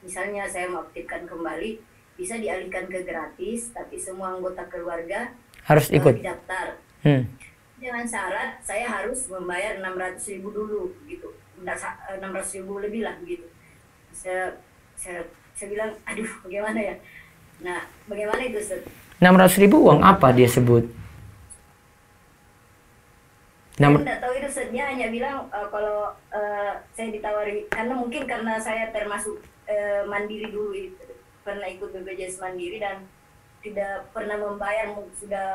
misalnya saya mau aktifkan kembali, bisa dialihkan ke gratis, tapi semua anggota keluarga harus ikut daftar. Dengan syarat saya harus membayar 600.000 dulu gitu. 600.000 lebih lah begitu. Saya bilang, aduh bagaimana ya. Nah, bagaimana itu Ustaz? 600.000 uang apa dia sebut? Saya tidak tahu itu Ustaz. Dia hanya bilang kalau saya ditawari, karena saya termasuk mandiri dulu itu, pernah ikut BPJS Mandiri dan tidak pernah membayar, sudah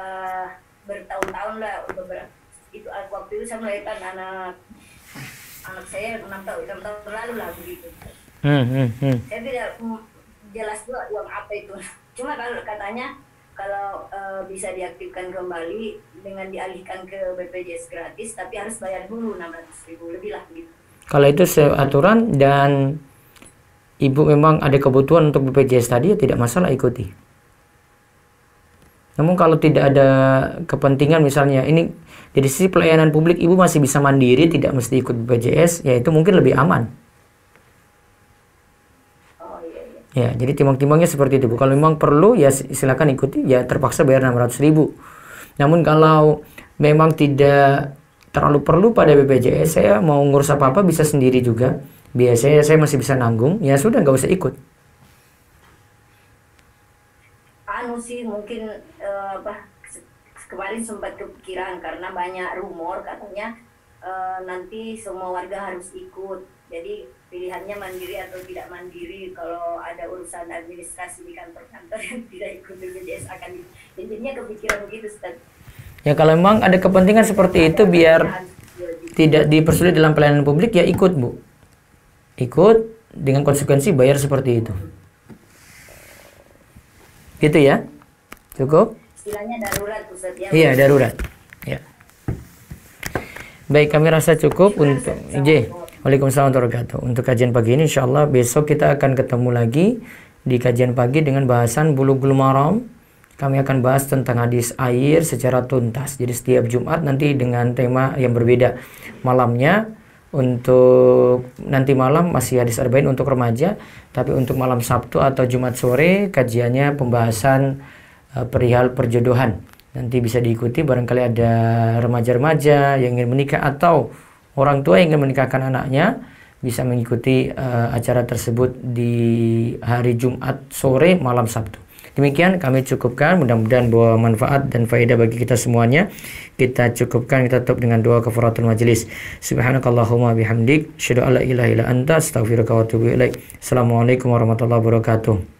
bertahun-tahun lah beberapa. Itu waktu itu saya melahirkan anak saya 6 tahun lalu lah begitu. Saya tidak jelas juga uang apa itu. Cuma kalau katanya kalau bisa diaktifkan kembali dengan dialihkan ke BPJS gratis, tapi harus bayar dulu 600.000 lebih lah gitu. Kalau itu aturan dan ibu memang ada kebutuhan untuk BPJS tadi, ya tidak masalah ikuti. Namun kalau tidak ada kepentingan, misalnya ini dari sisi pelayanan publik ibu masih bisa mandiri, tidak mesti ikut BPJS, ya itu mungkin lebih aman. Ya, jadi timbang-timbangnya seperti itu, Bu. Kalau memang perlu, ya silakan ikuti, ya terpaksa bayar 600.000. Namun kalau memang tidak terlalu perlu pada BPJS, saya mau ngurus apa-apa bisa sendiri juga. Biasanya saya masih bisa nanggung, ya sudah nggak usah ikut. Anu sih mungkin kemarin sempat kepikiran karena banyak rumor katanya nanti semua warga harus ikut. Jadi pilihannya mandiri atau tidak mandiri. Kalau ada urusan administrasi di kantor-kantor yang tidak ikut BPJS akan intinya kepikiran begitu, Ustaz. Ya kalau memang ada kepentingan seperti itu biar tidak dipersulit dalam pelayanan publik, ya ikut, Bu. Ikut dengan konsekuensi bayar seperti itu. Gitu ya. Cukup? Istilahnya darurat, Ustaz, ya. Iya, darurat. Ya. Baik, kami rasa cukup untuk Waalaikumsalam warahmatullahi wabarakatuh. Untuk kajian pagi ini insyaallah besok kita akan ketemu lagi di kajian pagi dengan bahasan Bulughul Maram. Kami akan bahas tentang hadis air secara tuntas. Jadi setiap Jumat nanti dengan tema yang berbeda. Malamnya untuk nanti malam masih hadis arba'in untuk remaja, tapi untuk malam Sabtu atau Jumat sore kajiannya pembahasan perihal perjodohan. Nanti bisa diikuti, barangkali ada remaja-remaja yang ingin menikah atau orang tua yang ingin menikahkan anaknya bisa mengikuti acara tersebut di hari Jumat sore malam Sabtu. Demikian kami cukupkan, mudah-mudahan bawa manfaat dan faedah bagi kita semuanya. Kita cukupkan, kita tutup dengan doa kafaratul majelis. Subhanakallahumma bihamdik, asyhadu an la ilaha illa anta, astaghfiruka wa atubu ilaik. Assalamualaikum warahmatullahi wabarakatuh.